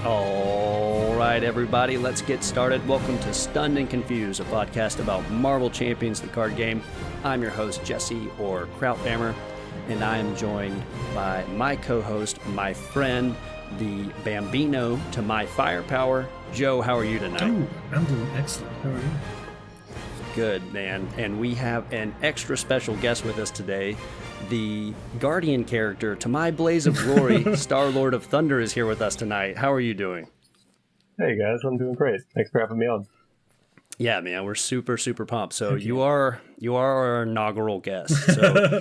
All right, everybody, let's get started. Welcome to Stunned and Confused, a podcast about Marvel Champions, the card game. I'm your host, Jesse, or Krautbammer, and I am joined by my co-host, my friend, the Bambino to my firepower. Joe, how are you tonight? I'm doing excellent. How are you? Good, man. And we have an extra special guest with us today. The Guardian character to my blaze of glory, StarLordofThunder, is here with us tonight. How are you doing? Hey guys, I'm doing great. Thanks for having me on. Yeah, man, we're super pumped. So you are our inaugural guest. So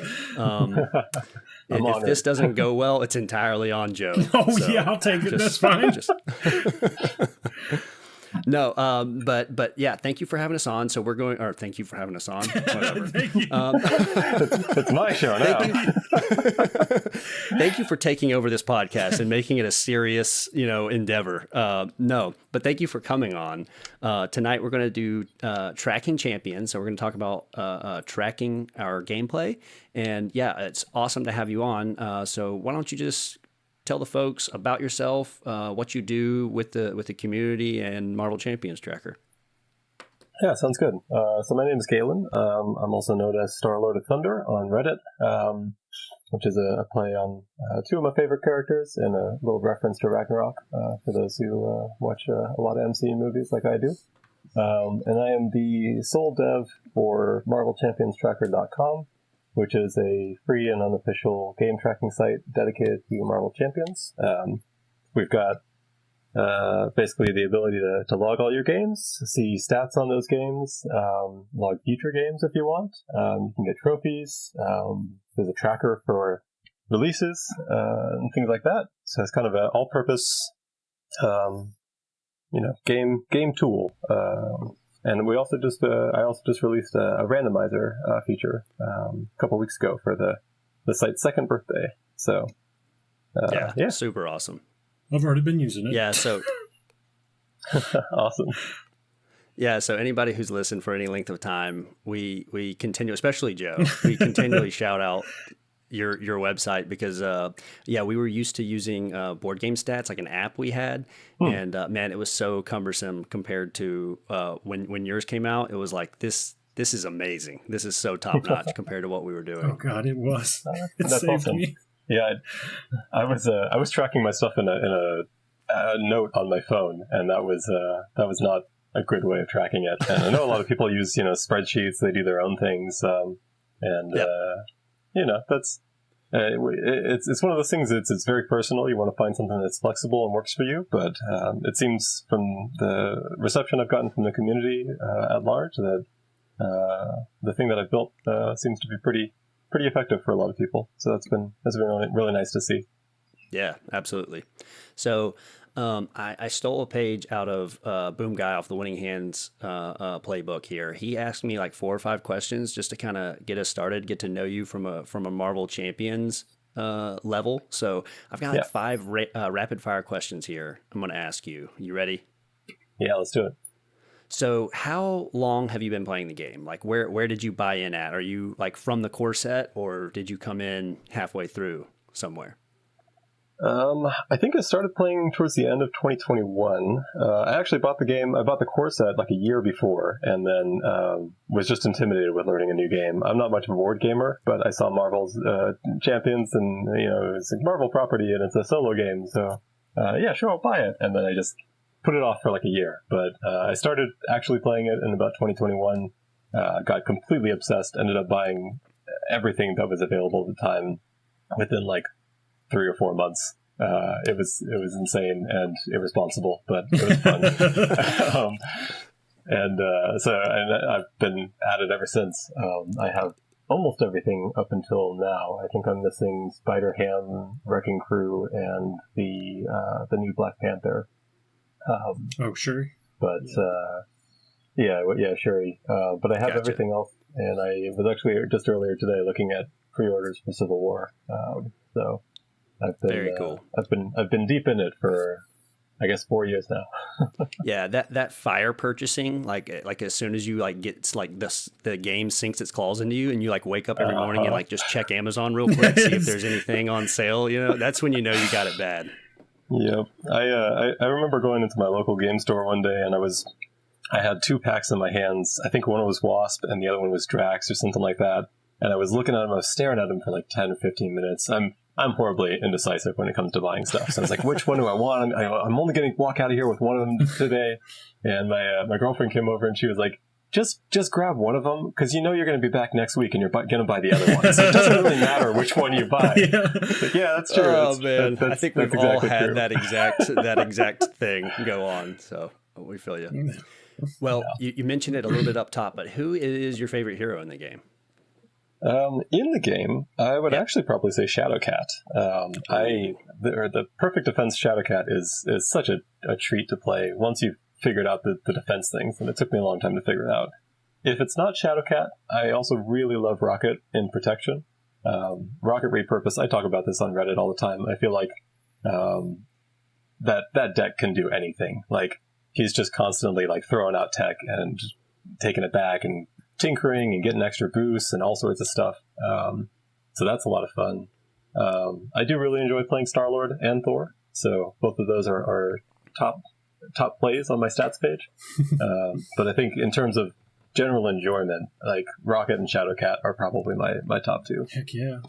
if this doesn't go well, it's entirely on Joe. Oh so yeah, I'll take it. That's fine. No, but yeah, thank you for having us on. So we're going, or thank you for having us on. Whatever. Thank you. It's my show now. Thank you for taking over this podcast and making it a serious, endeavor. No, but thank you for coming on. Tonight we're going to do tracking champions. So we're going to talk about tracking our gameplay. And yeah, it's awesome to have you on. So why don't you just tell the folks about yourself, what you do with the community and Marvel Champions Tracker. Yeah, sounds good. So my name is Galen. I'm also known as StarLordofThunder on Reddit, which is a play on two of my favorite characters and a little reference to Ragnarok for those who watch a lot of MCU movies like I do. And I am the sole dev for MarvelChampionsTracker.com, which is a free and unofficial game tracking site dedicated to Marvel Champions. We've got basically the ability to log all your games, see stats on those games, log future games if you want. You can get trophies. There's a tracker for releases and things like that. So it's kind of an all-purpose, game tool. And we also I also just released a randomizer feature a couple weeks ago for the site's second birthday. So, yeah, super awesome. I've already been using it. Yeah, so awesome. Yeah, so anybody who's listened for any length of time, we continue, especially Joe, we continually shout out your website because we were used to using board game stats, like an app we had, and man, it was so cumbersome compared to when yours came out. It was like this is amazing, this is so top notch compared to what we were doing. Oh god, it was. It That's saved awesome. me. Yeah, I was tracking my stuff in a note on my phone, and that was not a good way of tracking it. And I know a lot of people use spreadsheets; they do their own things, that's it's one of those things. It's very personal. You want to find something that's flexible and works for you. But it seems from the reception I've gotten from the community at large that the thing that I've built seems to be pretty effective for a lot of people. So that's been really, really nice to see. Yeah, absolutely. So I stole a page out of Boom Guy off the Winning Hands playbook here. He asked me like 4 or 5 questions just to kind of get us started, get to know you from a Marvel Champions level. So I've got 5 rapid fire questions here I'm going to ask you. You ready? Yeah, let's do it. So how long have you been playing the game? Like where did you buy in at? Are you like from the core set, or did you come in halfway through somewhere? I think I started playing towards the end of 2021. I actually bought the game. I bought the core set like a year before, and then was just intimidated with learning a new game. I'm not much of a board gamer, but I saw Marvel's Champions, and it's a Marvel property, and it's a solo game. So yeah, sure, I'll buy it. And then I just put it off for like a year. But I started actually playing it in about 2021. Got completely obsessed. Ended up buying everything that was available at the time within like 3 or 4 months. It was insane and irresponsible, but it was fun. And I've been at it ever since. I have almost everything up until now. I think I'm missing Spider-Ham, Wrecking Crew, and the new Black Panther. Shuri. But Shuri. But I have everything else, and I was actually just earlier today looking at pre-orders for Civil War. So I've been very cool. I've been deep in it for I guess 4 years now. Yeah, that fire purchasing, like as soon as you like get like the game sinks its claws into you, and you like wake up every morning and like just check Amazon real quick, see if there's anything on sale. That's when you know you got it bad. Yep. I remember going into my local game store one day, and I had 2 packs in my hands. I think one was Wasp and the other one was Drax or something like that. And I was looking at them, I was staring at them for like 10 or 15 minutes. I'm horribly indecisive when it comes to buying stuff. So I was like, which one do I want? I'm only going to walk out of here with one of them today. And my girlfriend came over and she was like, just grab one of them, because you know you're going to be back next week and you're going to buy the other one. So it doesn't really matter which one you buy. Yeah, that's true. Oh, man. I think we've all exactly had true. that exact thing go on. So we feel you. Well, you mentioned it a little bit up top, but who is your favorite hero in the game? In the game, I would actually probably say Shadowcat. The perfect defense Shadowcat is such a treat to play once you've figured out the defense things, and it took me a long time to figure it out. If it's not Shadowcat, I also really love Rocket in protection. Rocket repurpose, I talk about this on Reddit all the time. I feel like that deck can do anything. Like, he's just constantly like throwing out tech and taking it back and tinkering and getting extra boosts and all sorts of stuff. So that's a lot of fun. I do really enjoy playing Star-Lord and Thor, so both of those are top plays on my stats page. But I think in terms of general enjoyment, like Rocket and Shadowcat are probably my top 2. Heck yeah.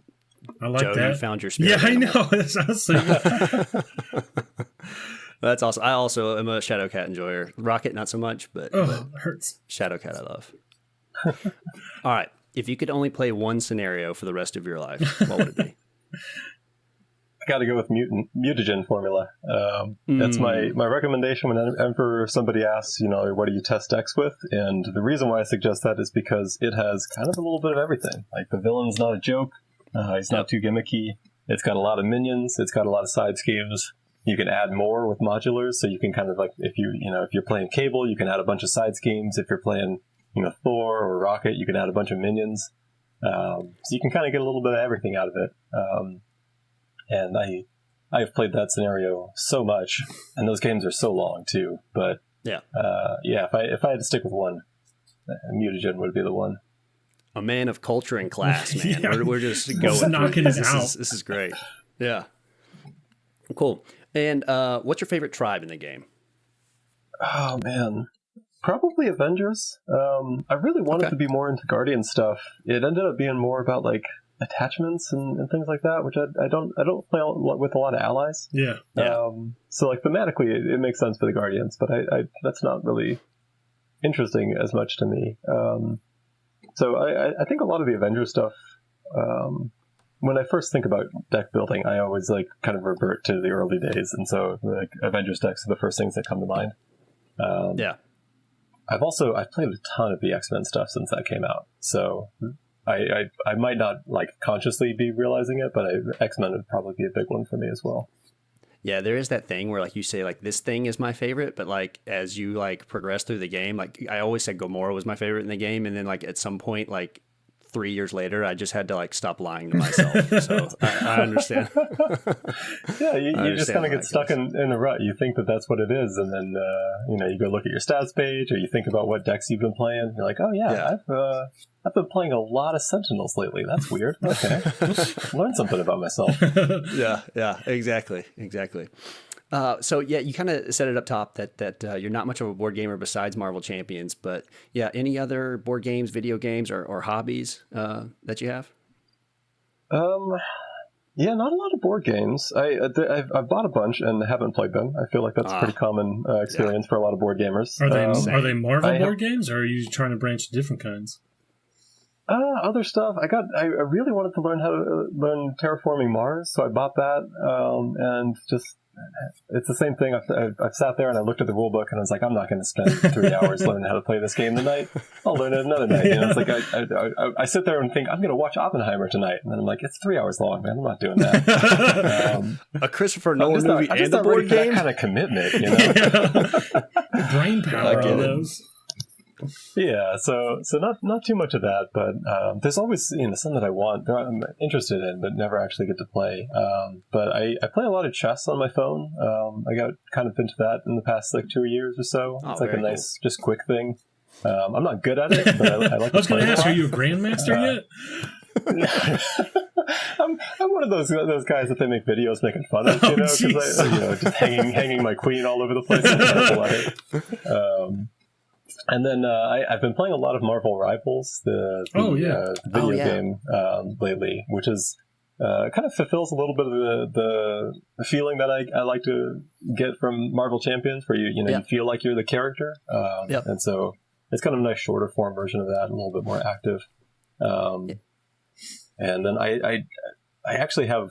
I like Joe, that. you found your spirit. Yeah, I know. That's awesome. That's awesome. I also am a Shadowcat enjoyer. Rocket, not so much, but it hurts. Shadowcat I love. All right. If you could only play one scenario for the rest of your life, what would it be? I got to go with mutagen formula. That's my recommendation whenever somebody asks, what do you test decks with? And the reason why I suggest that is because it has kind of a little bit of everything. Like, the villain's not a joke. He's not too gimmicky. It's got a lot of minions. It's got a lot of side schemes. You can add more with modulars, so you can kind of like, if you're playing Cable, you can add a bunch of side schemes. If you're playing Thor or Rocket, you can add a bunch of minions. So you can kind of get a little bit of everything out of it. And I've played that scenario so much, and those games are so long too. But if I had to stick with one, mutagen would be the one. A man of culture and class, man. Yeah. We're just going knocking it out. This is great. Yeah, cool. And what's your favorite tribe in the game? Oh man, probably Avengers. I really wanted to be more into Guardian stuff. It ended up being more about like attachments and things like that, which I don't play with a lot of allies. Yeah. So like thematically, it makes sense for the Guardians, but I that's not really interesting as much to me. So I think a lot of the Avengers stuff. When I first think about deck building, I always like kind of revert to the early days, and so like Avengers decks are the first things that come to mind. I've played a ton of the X-Men stuff since that came out, so I might not like consciously be realizing it, but X-Men would probably be a big one for me as well. Yeah, there is that thing where like you say like this thing is my favorite, but like as you like progress through the game, like I always said Gamora was my favorite in the game, and then like at some point like 3 years later, I just had to like stop lying to myself. So I understand. Yeah, you just kind of get stuck in a rut. You think that that's what it is, and then you go look at your stats page, or you think about what decks you've been playing. You're like, oh yeah. I've been playing a lot of Sentinels lately. That's weird. Okay, learn something about myself. Yeah, exactly. So yeah, you kind of set it up top that you're not much of a board gamer besides Marvel Champions, but yeah, any other board games, video games, or hobbies that you have? Yeah, not a lot of board games. I've bought a bunch and haven't played them. I feel like that's a pretty common experience for a lot of board gamers. Are they Marvel board games, or are you trying to branch to different kinds? Other stuff. I really wanted to learn how to learn Terraforming Mars, so I bought that, and just. It's the same thing. I've sat there and I looked at the rule book and I was like, I'm not going to spend 3 hours learning how to play this game tonight. I'll learn it another night. It's like I sit there and think I'm going to watch Oppenheimer tonight, and then I'm like, it's 3 hours long, man. I'm not doing that. A Christopher Nolan movie and a board game. That kind of commitment, Brain power on those. Yeah, so not too much of that, but there's always something that I'm interested in, but never actually get to play. But I play a lot of chess on my phone. I got kind of into that in the past like 2 years or so. It's like a nice, just quick thing. I'm not good at it, but I like. I was going to ask, are you a grandmaster yet? I'm one of those guys that they make videos making fun of, because just hanging my queen all over the place. And then I've been playing a lot of Marvel Rivals, the video game lately, which is kind of fulfills a little bit of the feeling that I like to get from Marvel Champions, where you feel like you're the character, and so it's kind of a nice shorter form version of that, a little bit more active. And then I actually have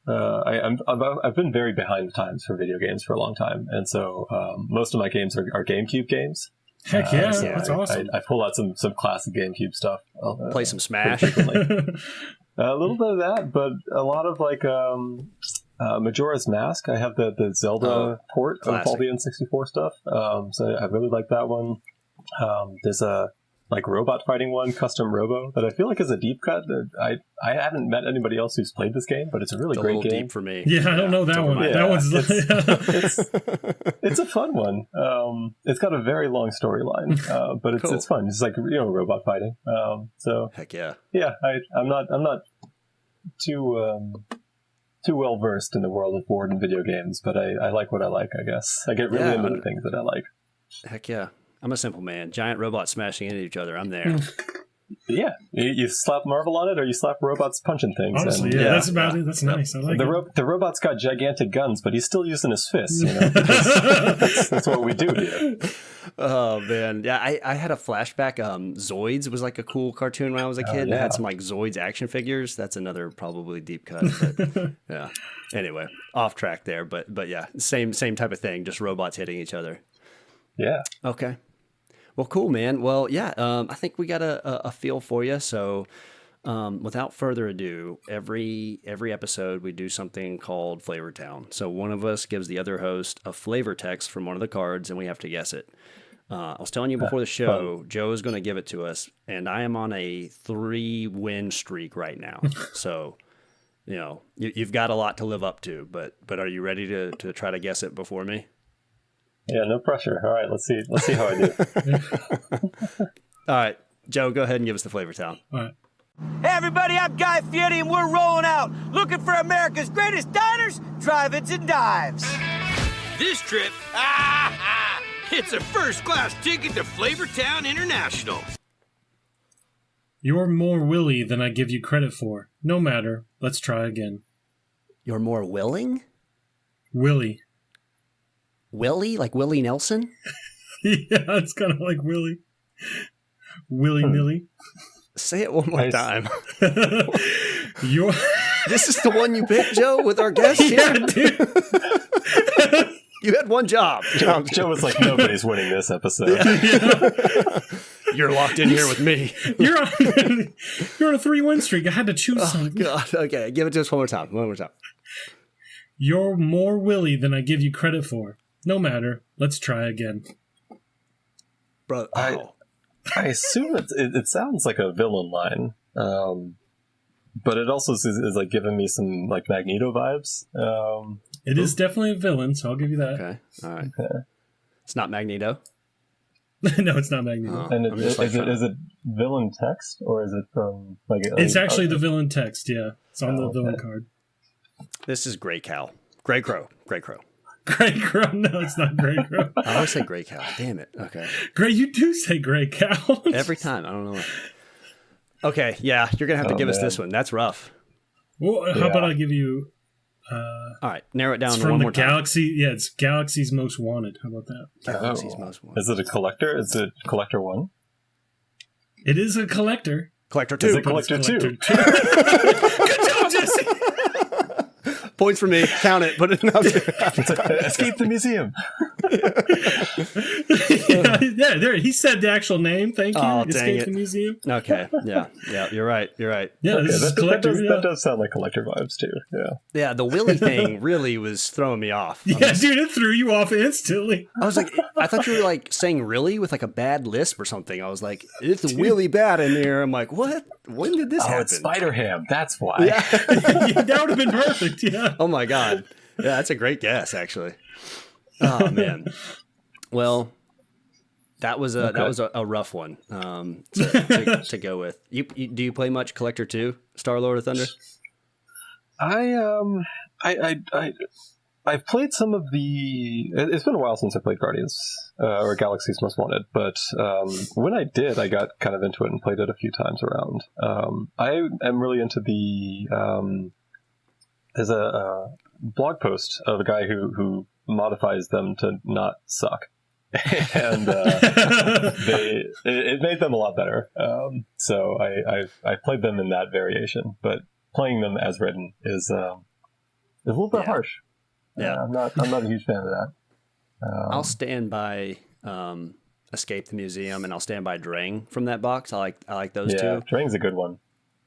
I've been very behind the times for video games for a long time, and so most of my games are GameCube games. Heck yeah, that's awesome. I pull out some classic GameCube stuff. Play some Smash. A little bit of that, but a lot of like Majora's Mask. I have the Zelda port of all the N64 stuff, so I really like that one. There's a robot fighting one, Custom Robo, that I feel like is a deep cut. I haven't met anybody else who's played this game, but it's a really great game. Deep for me. Yeah, I don't know that one. That one's it's a fun one. It's got a very long storyline, but it's fun. It's like robot fighting. So heck yeah. I'm not too well versed in the world of board and video games, but I like what I like. I guess I get really into the things that I like. Heck yeah. I'm a simple man. Giant robots smashing into each other. I'm there. Yeah. You slap Marvel on it, or you slap robots punching things. Honestly, that's about it. That's nice. I like it. The robot's got gigantic guns, but he's still using his fists. That's what we do here. Oh, man. Yeah, I had a flashback. Zoids was like a cool cartoon when I was a kid. It had some like Zoids action figures. That's another probably deep cut. But, yeah. Anyway, off track there. But yeah, same type of thing. Just robots hitting each other. Yeah. Okay. Well, cool, man. Well, yeah, I think we got a feel for you. So without further ado, every episode we do something called Flavor Town. So one of us gives the other host a flavor text from one of the cards, and we have to guess it. I was telling you before the show, Joe is going to give it to us, and I am on a 3-win streak right now. So, you've got a lot to live up to, but are you ready to try to guess it before me? Yeah, no pressure. All right, let's see how I do. All right, Joe, go ahead and give us the Flavor Town. All right. Hey, everybody, I'm Guy Fieri, and we're rolling out, looking for America's greatest diners, drive-ins, and dives. This trip, it's a first-class ticket to Flavortown International. You're more Willie than I give you credit for. No matter. Let's try again. You're more willing? Willie. Willie? Like Willie Nelson? Yeah, it's kind of like Willie. Willy-nilly. Say it one more time. This is the one you picked, Joe, with our guest here? Yeah, dude. You had one job. Joe was like, nobody's winning this episode. Yeah. You're locked in here with me. You're on a 3-win streak. I had to choose something. God. Okay, give it to us one more time. You're more Willie than I give you credit for. No matter. Let's try again. Bro, I assume it sounds like a villain line, but it also is like giving me some like Magneto vibes. It is definitely a villain, so I'll give you that. Okay, all right. Okay. It's not Magneto? No, it's not Magneto. And is it villain text, or is it from like? It's actually the villain text. Yeah, it's on the villain card. This is Grey Cow. Grey Crow. Grey Crow. No, it's not Grey Crow. I always say Grey Cow. Damn it. Okay. Gray, you do say Grey Cow. Every time. I don't know why. Okay, yeah, you're going to have to give us this one. That's rough. Well, how about I give you... all right, narrow it down to one more Galaxy, time. Yeah, it's Galaxy's Most Wanted. How about that? Galaxy's Most Wanted. Is it a collector? Is it Collector 1? It is a collector. Collector 2. Is it Collector 2? Good job, Jesse! Points for me. Count it. Put it in. Escape the museum. Yeah, there. He said the actual name. Thank you. Escape the museum. Okay. Yeah. You're right. Yeah, okay, this is collector. That does sound like collector vibes too. Yeah. Yeah. The Willie thing really was throwing me off. Yeah, dude, it threw you off instantly. I was like, I thought you were like saying really with like a bad lisp or something. I was like, it's really bad in there. I'm like, what? When did this happen? It's Spider-Ham. That's why. Yeah. That would have been perfect. Yeah. Oh my God. Yeah, that's a great guess, actually. Oh man. Well, that was a rough one to go with. Do you play much Collector 2, StarLord of Thunder? I've played some of the. It's been a while since I played Guardians or Galaxy's Most Wanted, but when I did, I got kind of into it and played it a few times around. I am really into the. There's a blog post of a guy who modifies them to not suck, and it made them a lot better. So I played them in that variation, but playing them as written is a little bit harsh. Yeah, I'm not a huge fan of that. I'll stand by Escape the Museum, and I'll stand by Drang from that box. I like those two. Yeah, Drang's a good one.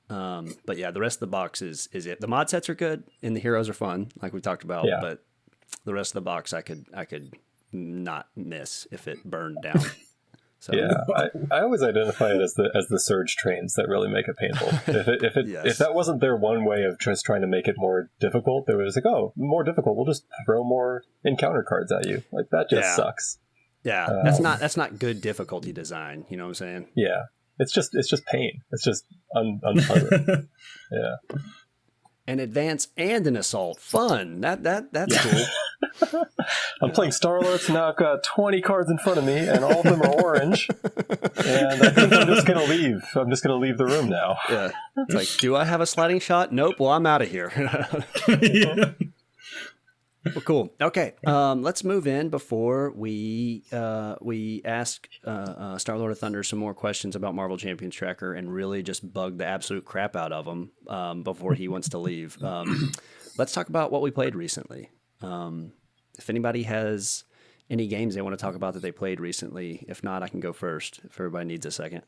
But yeah, the rest of the box is it. The mod sets are good, and the heroes are fun, like we talked about. Yeah. But the rest of the box, I could not miss if it burned down. So. Yeah, I always identify it as the surge trains that really make it painful. If that wasn't their one way of just trying to make it more difficult, they were just like, oh, more difficult, we'll just throw more encounter cards at you. Like that just sucks. Yeah, that's not good difficulty design. You know what I'm saying? Yeah, it's just pain. It's just unpleasant. Yeah. An advance and an assault, fun. That's cool. I'm playing StarLords, now I've got 20 cards in front of me, and all of them are orange. And I think I'm just going to leave. I'm just going to leave the room now. Yeah. It's like, do I have a sliding shot? Nope. Well, I'm out of here. Yeah. Well, cool. Okay. Let's move in before we ask StarLord of Thunder some more questions about Marvel Champions Tracker and really just bug the absolute crap out of him before he wants to leave. Let's talk about what we played recently. If anybody has any games they want to talk about that they played recently, if not, I can go first if everybody needs a second.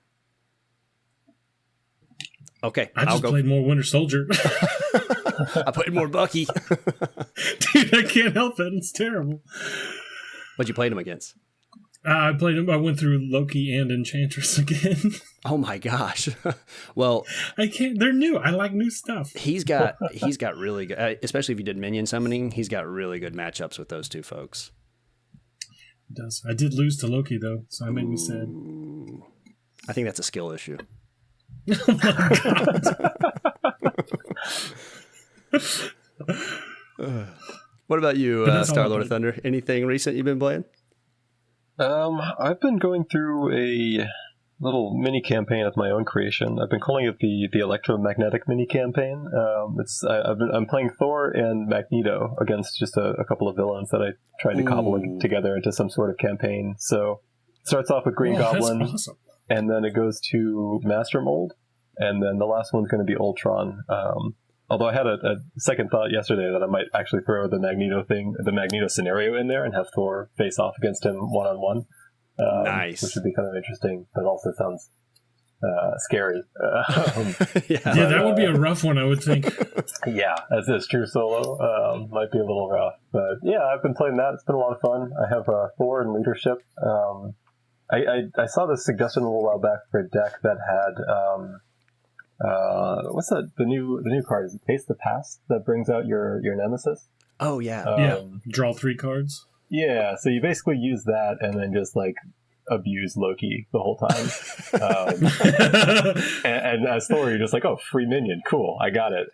Okay. I just played more Winter Soldier. I played more Bucky. Dude, I can't help it. It's terrible. What'd you play him against? I played him. I went through Loki and Enchantress again. Oh my gosh. Well, I can't. They're new. I like new stuff. He's got really good, especially if you did minion summoning. He's got really good matchups with those two folks. It does. I did lose to Loki though, so I made me sad. I think that's a skill issue. Oh my god. What about you, StarLord of Thunder? Anything recent you've been playing? I've been going through a little mini campaign of my own creation. I've been calling it the electromagnetic mini campaign. I'm playing Thor and Magneto against just a couple of villains that I tried to cobble together into some sort of campaign. So it starts off with Green Goblin, that's awesome. And then it goes to Master Mold, and then the last one's going to be Ultron. Although I had a second thought yesterday that I might actually throw the Magneto scenario in there and have Thor face off against him one-on-one. Nice. Which would be kind of interesting, but also sounds scary. Yeah, that would be a rough one, I would think. Yeah, as is true solo. Might be a little rough. But yeah, I've been playing that. It's been a lot of fun. I have Thor in leadership. I saw this suggestion a little while back for a deck that had... what's that? The new card, is it Face the Past, that brings out your nemesis? Oh yeah. Yeah. Draw 3 cards. Yeah, so you basically use that and then just like abuse Loki the whole time. And as Thor, you're just like, oh, free minion, cool, I got it.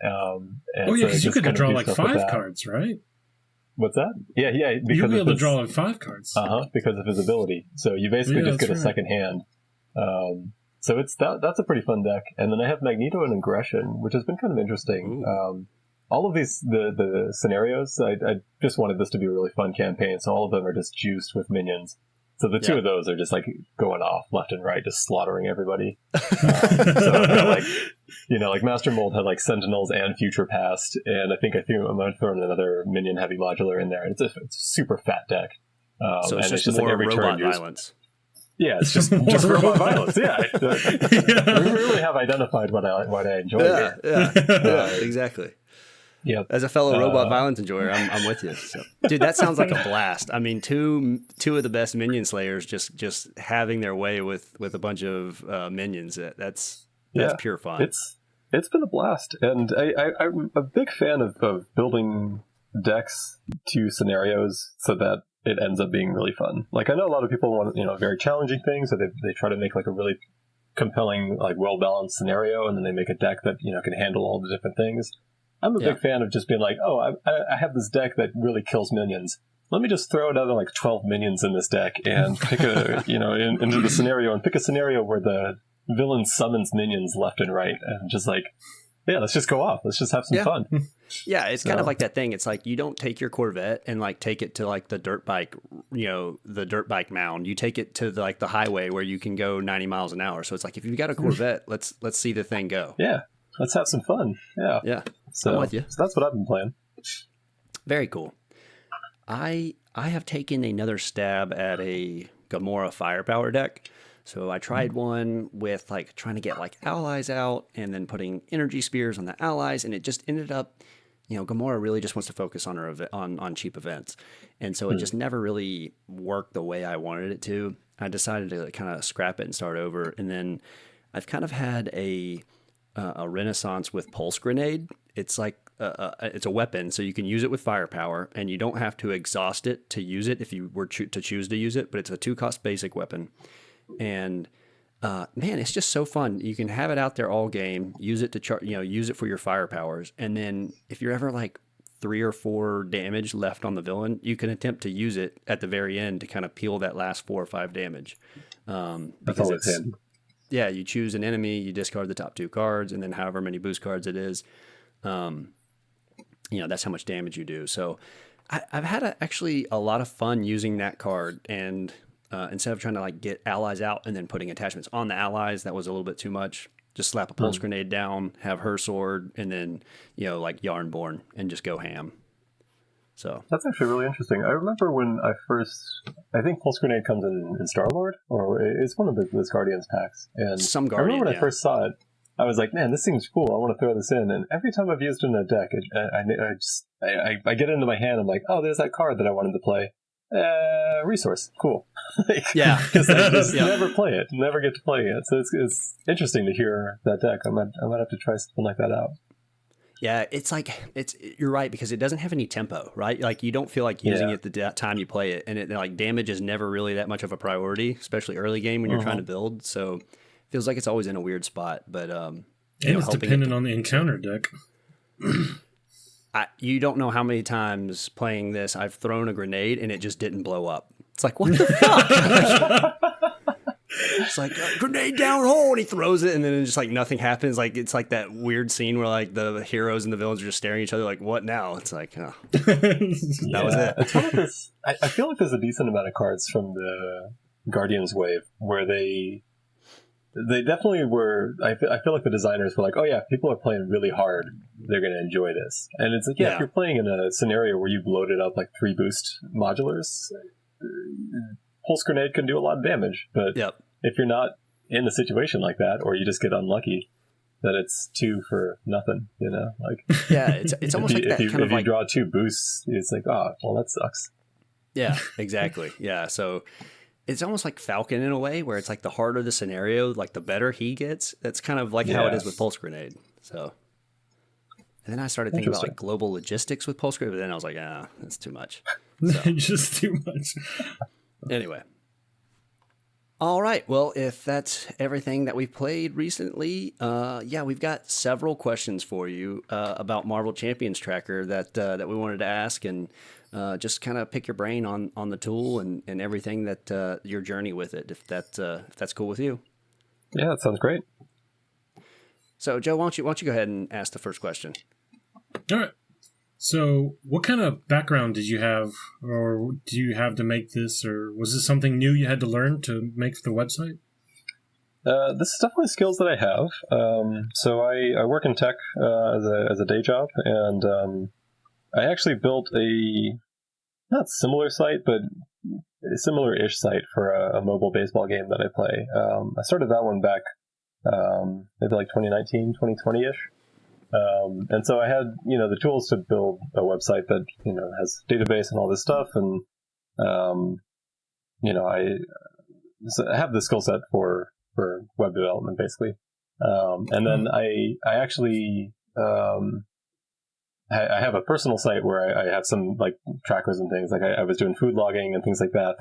Because you could draw like 5 cards, right? What's that? Yeah, because you'll be able to draw like 5 cards. Because of his ability. So you basically just get a second hand. So that's a pretty fun deck. And then I have Magneto and Aggression, which has been kind of interesting. All of these, the scenarios, I just wanted this to be a really fun campaign, so all of them are just juiced with minions. So the two of those are just like going off left and right, just slaughtering everybody. So I've got like Master Mold had like Sentinels and Future Past, and I think I'm going to throw in another minion heavy modular in there. It's a super fat deck. So it's just more like every robot violence. Yeah, it's just robot violence. Yeah, we really have identified what I enjoy. Yeah, exactly. Yeah, as a fellow robot violence enjoyer, I'm with you. So, dude, that sounds like a blast. I mean, two of the best minion slayers just having their way with a bunch of minions. That's pure fun. It's been a blast, and I'm a big fan of building decks to scenarios so that it ends up being really fun. Like, I know a lot of people want very challenging things, so they try to make like a really compelling, like well balanced scenario, and then they make a deck that can handle all the different things. I'm a big fan of just being like, oh, I have this deck that really kills minions. Let me just throw another like 12 minions in this deck and pick a, into the scenario and pick a scenario where the villain summons minions left and right and just like, yeah, let's just go off. Let's just have some fun. Yeah, it's kind of like that thing. It's like you don't take your Corvette and like take it to like the dirt bike, the dirt bike mound. You take it to the highway where you can go 90 miles an hour. So it's like if you've got a Corvette, let's see the thing go. Yeah, let's have some fun. Yeah. Yeah, so, I'm with you. So that's what I've been playing. Very cool. I have taken another stab at a Gamora firepower deck. So I tried one with like trying to get like allies out and then putting energy spears on the allies, and it just ended up, Gamora really just wants to focus on on cheap events, and so it just never really worked the way I wanted it to. I decided to kind of scrap it and start over, and then I've kind of had a renaissance with Pulse Grenade. It's like it's a weapon, so you can use it with firepower, and you don't have to exhaust it to use it if you were to choose to use it. But it's a 2-cost basic weapon, and man, it's just so fun. You can have it out there all game, use it to use it for your firepowers, and then if you're ever like 3 or 4 damage left on the villain, you can attempt to use it at the very end to kind of peel that last 4 or 5 damage. Because it's handy. Yeah, you choose an enemy, you discard the top 2 cards, and then however many boost cards it is. That's how much damage you do. So I've had actually a lot of fun using that card, and instead of trying to like get allies out and then putting attachments on the allies, that was a little bit too much. Just slap a pulse grenade down, have her sword, and then like Yarnborn and just go ham. So that's actually really interesting. I remember when I think Pulse Grenade comes in StarLord, or it's one of the Guardians packs. And some Guardian, I remember when I first saw it, I was like, man, this seems cool. I want to throw this in. And every time I've used it in a deck, I get it into my hand. I'm like, oh, there's that card that I wanted to play. Resource, cool. Yeah, because I just never play it, never get to play it. So it's interesting to hear that deck. I might have to try something like that out. Yeah, you're right, because it doesn't have any tempo, right? Like you don't feel like using it the time you play it, and it like damage is never really that much of a priority, especially early game when you're trying to build. So it feels like it's always in a weird spot. But and it's dependent on the encounter deck. You don't know how many times playing this I've thrown a grenade and it just didn't blow up. It's like, what the fuck? It's like, grenade down hole, and he throws it, and then it's just like nothing happens. Like it's like that weird scene where like the heroes and the villains are just staring at each other like, what now? It's like, oh. That was it. It's one of this, I feel like there's a decent amount of cards from the Guardians wave where they definitely were. I feel like the designers were like, oh yeah, if people are playing really hard, they're going to enjoy this. And it's like, if you're playing in a scenario where you've loaded up like 3 boost modulars, Pulse Grenade can do a lot of damage. But if you're not in a situation like that, or you just get unlucky, then it's 2 for nothing, like it's almost like that kind of like, if you draw 2 boosts, it's like, oh, well, that sucks. Yeah, exactly. Yeah, so it's almost like Falcon in a way, where it's like the harder the scenario, like the better he gets. That's kind of like how it is with Pulse Grenade. So, and then I started thinking about like global logistics with Pulse Grenade, but then I was like, that's too much. So. Just too much. Anyway. All right. Well, if that's everything that we've played recently, we've got several questions for you about Marvel Champions Tracker that we wanted to ask, and just kind of pick your brain on the tool and everything that your journey with it, if that's cool with you. Yeah, that sounds great. So, Joe, why don't you go ahead and ask the first question? All right. So, what kind of background did you have, or do you have to make this, or was this something new you had to learn to make the website? This is definitely skills that I have. So I work in tech as a day job, and I actually built a not similar site, but a similar-ish site for a mobile baseball game that I play. I started that one back maybe like 2019, 2020-ish. And so I had, the tools to build a website that, has database and all this stuff. And, I have the skill set for web development, basically. And then I actually, I have a personal site where I have some like trackers and things. Like I was doing food logging and things like that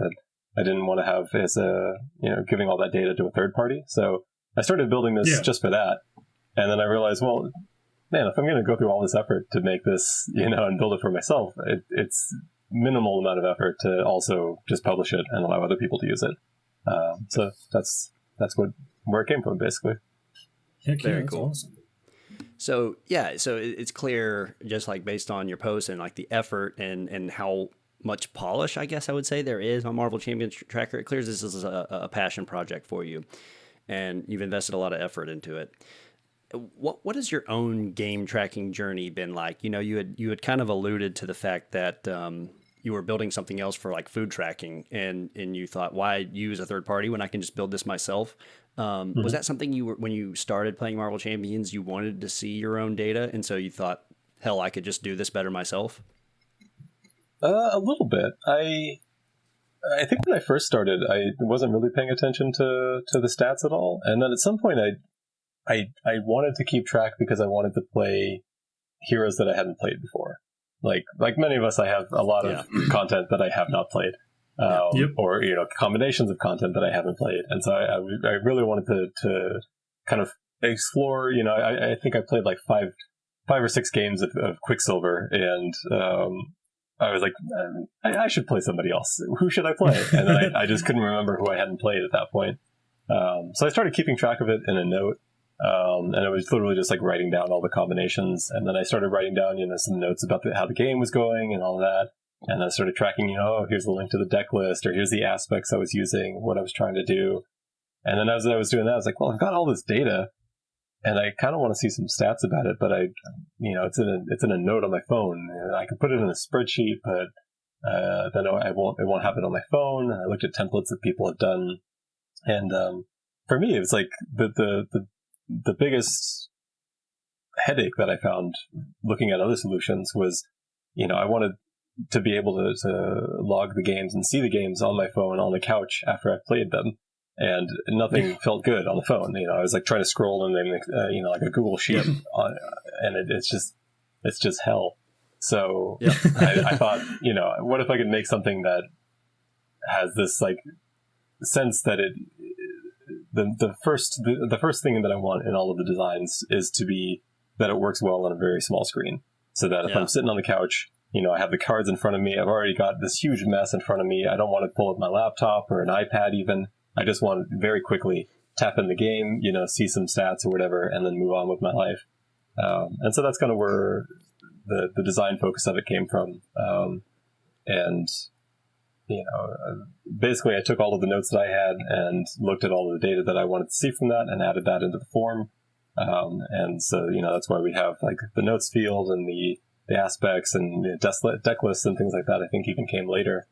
I didn't want to have as giving all that data to a third party. So I started building this just for that. And then I realized, well, man, if I'm going to go through all this effort to make this, and build it for myself, it's minimal amount of effort to also just publish it and allow other people to use it. So that's where it came from, basically. Heck yeah, Very that's cool. awesome. So yeah, so it's clear, just like based on your post and like the effort and how much polish, I guess I would say, there is on Marvel Champions Tracker. It clears this is a passion project for you, and you've invested a lot of effort into it. What has your own game tracking journey been like? You had kind of alluded to the fact that you were building something else for like food tracking, and you thought, why use a third party when I can just build this myself? Was that something when you started playing Marvel Champions, you wanted to see your own data, and so you thought, hell, I could just do this better myself? A little bit. I think when I first started, I wasn't really paying attention to the stats at all, and then at some point, I wanted to keep track because I wanted to play heroes that I hadn't played before. Like many of us, I have a lot of content that I have not played, or combinations of content that I haven't played, and so I really wanted to kind of explore. I think I played like five or six games of Quicksilver, and I was like, I should play somebody else. Who should I play? And then I just couldn't remember who I hadn't played at that point. So I started keeping track of it in a note. And I was literally just like writing down all the combinations, and then I started writing down some notes about how the game was going and all of that, and I started tracking here's the link to the deck list, or here's the aspects I was using, what I was trying to do. And then as I was doing that, I was like, well, I've got all this data and I kind of want to see some stats about it, but it's in a note on my phone. I can put it in a spreadsheet, but then it won't have it on my phone. I looked at templates that people had done, and for me, it was like the biggest headache that I found looking at other solutions was, I wanted to be able to log the games and see the games on my phone on the couch after I've played them. And nothing felt good on the phone. I was like trying to scroll and then, like a Google sheet and it's just hell. So I thought, what if I could make something that has this like sense that the first thing that I want in all of the designs is to be that it works well on a very small screen, so that if I'm sitting on the couch, I have the cards in front of me. I've already got this huge mess in front of me. I don't want to pull up my laptop or an iPad even. I just want to very quickly tap in the game, see some stats or whatever, and then move on with my life. And so that's kind of where the design focus of it came from. And basically I took all of the notes that I had and looked at all of the data that I wanted to see from that and added that into the form. And so, that's why we have like the notes field and the aspects and the deck lists and things like that, I think even came later,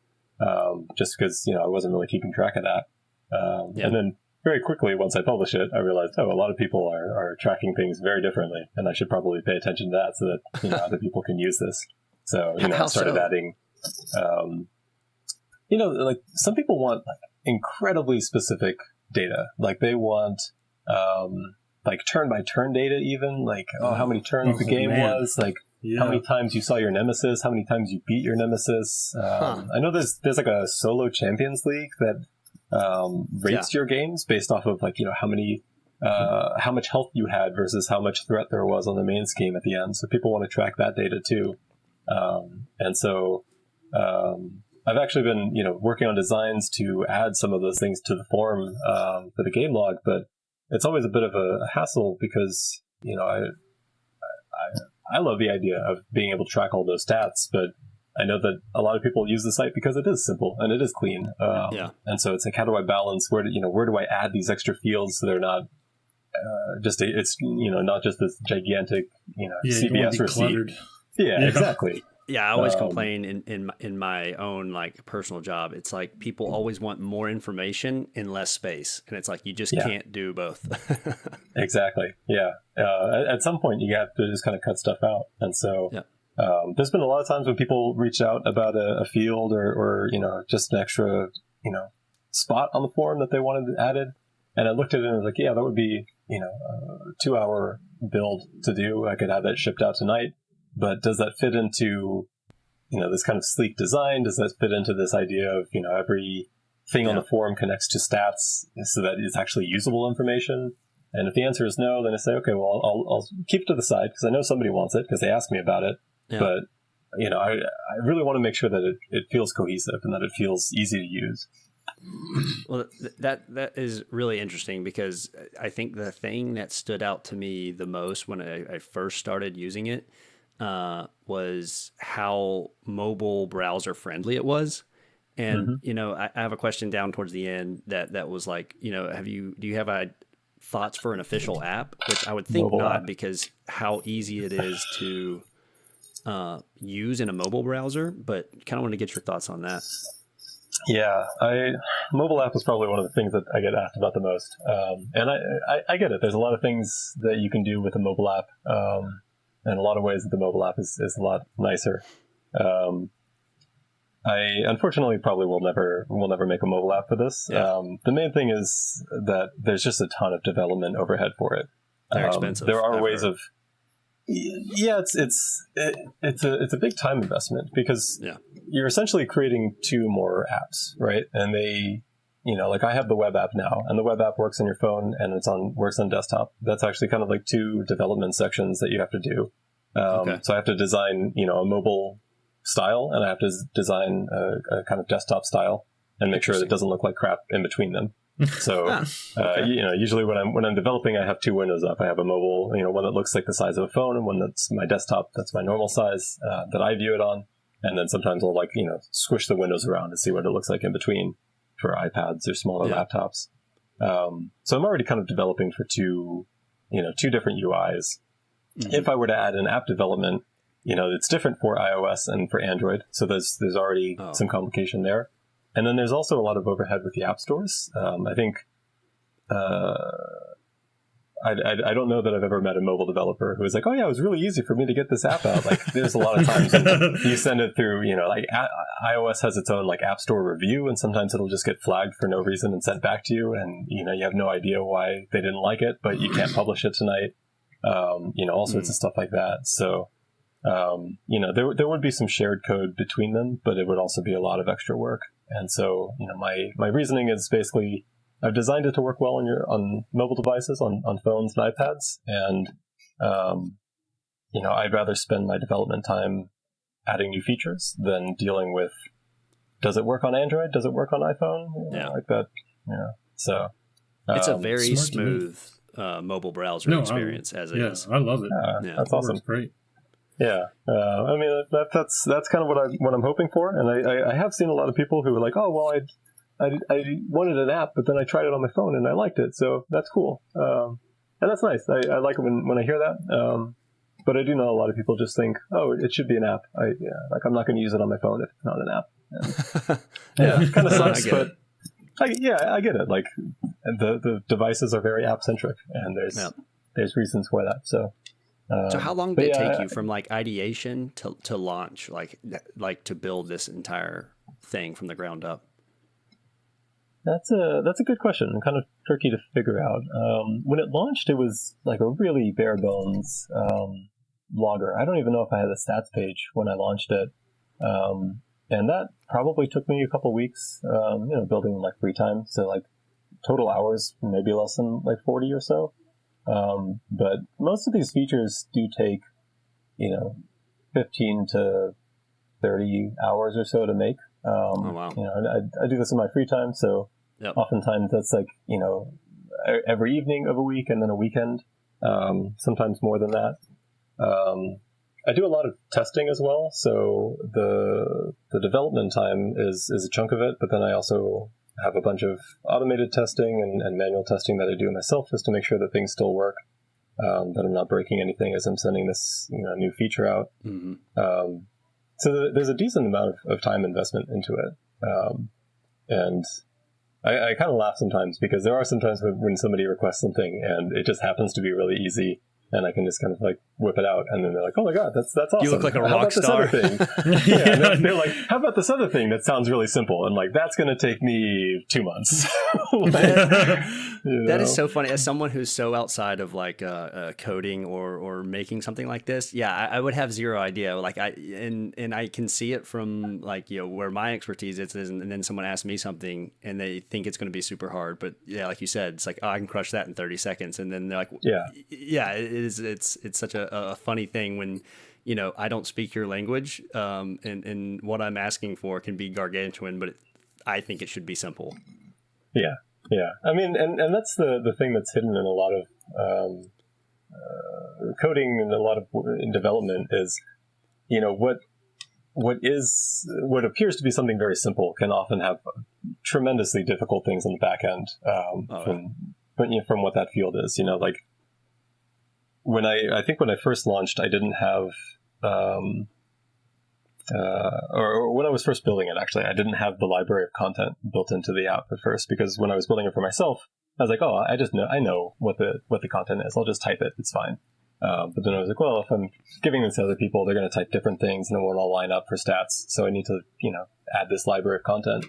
just because, I wasn't really keeping track of that. And then very quickly, once I published it, I realized, a lot of people are tracking things very differently, and I should probably pay attention to that so that, other people can use this. So, I started adding, like some people want like incredibly specific data. Like they want, like turn by turn data, even like, how many turns the game was, like how many times you saw your nemesis, how many times you beat your nemesis. I know there's like a solo champions league that, rates your games based off of like, how much health you had versus how much threat there was on the main scheme at the end. So people want to track that data too. And so, I've actually been, working on designs to add some of those things to the form, for the game log, but it's always a bit of a hassle because, I love the idea of being able to track all those stats, but I know that a lot of people use the site because it is simple and it is clean. And so it's like, how do I balance where do I add these extra fields so they're not not just this gigantic, CBS receipt. Yeah, exactly. Yeah, I always complain in my own like personal job. It's like people always want more information in less space, and it's like you just can't do both. Exactly. Yeah. At some point, you have to just kind of cut stuff out, and so there's been a lot of times when people reach out about a field or just an extra spot on the form that they wanted added, and I looked at it and I was like, yeah, that would be a 2-hour build to do. I could have that shipped out tonight. But does that fit into, this kind of sleek design? Does that fit into this idea of, every thing on the forum connects to stats so that it's actually usable information? And if the answer is no, then I say, okay, well, I'll keep it to the side because I know somebody wants it because they asked me about it. Yeah. But, I really want to make sure that it feels cohesive and that it feels easy to use. Well, that is really interesting because I think the thing that stood out to me the most when I first started using it was how mobile browser friendly it was. And, I have a question down towards the end that was like, do you have thoughts for an official app? Which I would think Mobile not, app. because how easy it is to use in a mobile browser, but kind of want to get your thoughts on that. Yeah, mobile app is probably one of the things that I get asked about the most. And I get it. There's a lot of things that you can do with a mobile app. And a lot of ways that the mobile app is a lot nicer. I unfortunately probably will never make a mobile app for this. Yeah. The main thing is that there's just a ton of development overhead for it. They're expensive. There are ways of, it's a big time investment because you're essentially creating two more apps, right? And they, like I have the web app now, and the web app works on your phone and works on desktop. That's actually kind of like two development sections that you have to do. So I have to design, a mobile style, and I have to design a kind of desktop style and make sure that it doesn't look like crap in between them. So, usually when I'm developing, I have two windows up. I have a mobile, one that looks like the size of a phone, and one that's my desktop, that's my normal size, that I view it on. And then sometimes I'll squish the windows around to see what it looks like in between for iPads or smaller laptops. So I'm already kind of developing for two different UIs. Mm-hmm. If I were to add an app development, it's different for iOS and for Android. So there's already some complication there. And then there's also a lot of overhead with the app stores. I think, I don't know that I've ever met a mobile developer who was like, oh yeah, it was really easy for me to get this app out. Like there's a lot of times you send it through, iOS has its own app store review, and sometimes it'll just get flagged for no reason and sent back to you. And, you have no idea why they didn't like it, but you can't publish it tonight. All sorts of stuff like that. So, there would be some shared code between them, but it would also be a lot of extra work. And so, my reasoning is basically I've designed it to work well on mobile devices, on phones and iPads. And, I'd rather spend my development time adding new features than dealing with, does it work on Android? Does it work on iPhone? Like that. So it's a very smooth mobile browser experience as it is. I love it. That's awesome. Great. Yeah, that's kind of what I'm hoping for, and I have seen a lot of people who are like, oh well, I wanted an app, but then I tried it on my phone and I liked it, so that's cool, and that's nice. I like it when I hear that, but I do know a lot of people just think, oh, it should be an app. I'm not going to use it on my phone if it's not an app. And, it kind of sucks, but I get it. Like the devices are very app centric, and there's reasons for that. So how long did it take you from ideation to launch, like to build this entire thing from the ground up? That's a good question, and kind of tricky to figure out. When it launched, it was like a really bare bones logger. I don't even know if I had a stats page when I launched it, and that probably took me a couple weeks. Building free time, so total hours maybe less than 40 or so. But most of these features do take, 15 to 30 hours or so to make. Wow. I do this in my free time, so oftentimes that's every evening of a week and then a weekend, sometimes more than that. I do a lot of testing as well, so the development time is a chunk of it, but then I also have a bunch of automated testing and manual testing that I do myself just to make sure that things still work, that I'm not breaking anything as I'm sending this new feature out. Mm-hmm. So there's a decent amount of time investment into it. And I kind of laugh sometimes because there are sometimes when somebody requests something and it just happens to be really easy and I can just kind of like whip it out, and then they're like, "Oh my god, that's awesome! You look like a How rock about this star." other thing? Yeah, and they're like, "How about this other thing that sounds really simple?" And like, that's going to take me 2 months. That is so funny. As someone who's so outside of like coding or making something like this, yeah, I would have zero idea. Like and I can see it from like, you know, where my expertise is, and then someone asks me something and they think it's going to be super hard, but yeah, like you said, it's like, oh, I can crush that in 30 seconds, and then they're like, yeah, it is. It's such a funny thing when, you know, I don't speak your language, and what I'm asking for can be gargantuan, but I think it should be simple. Yeah. Yeah, I mean, and that's the thing that's hidden in a lot of coding and a lot of in development is, you know, what appears to be something very simple can often have tremendously difficult things on the back end from what that field is. You know, like when I think when I first launched, I didn't have. Or when I was first building it, actually, I didn't have the library of content built into the app at first, because when I was building it for myself, I was like, oh, I know what the content is. I'll just type it. It's fine. But then I was like, well, if I'm giving this to other people, they're going to type different things and it won't all line up for stats. So I need to, you know, add this library of content.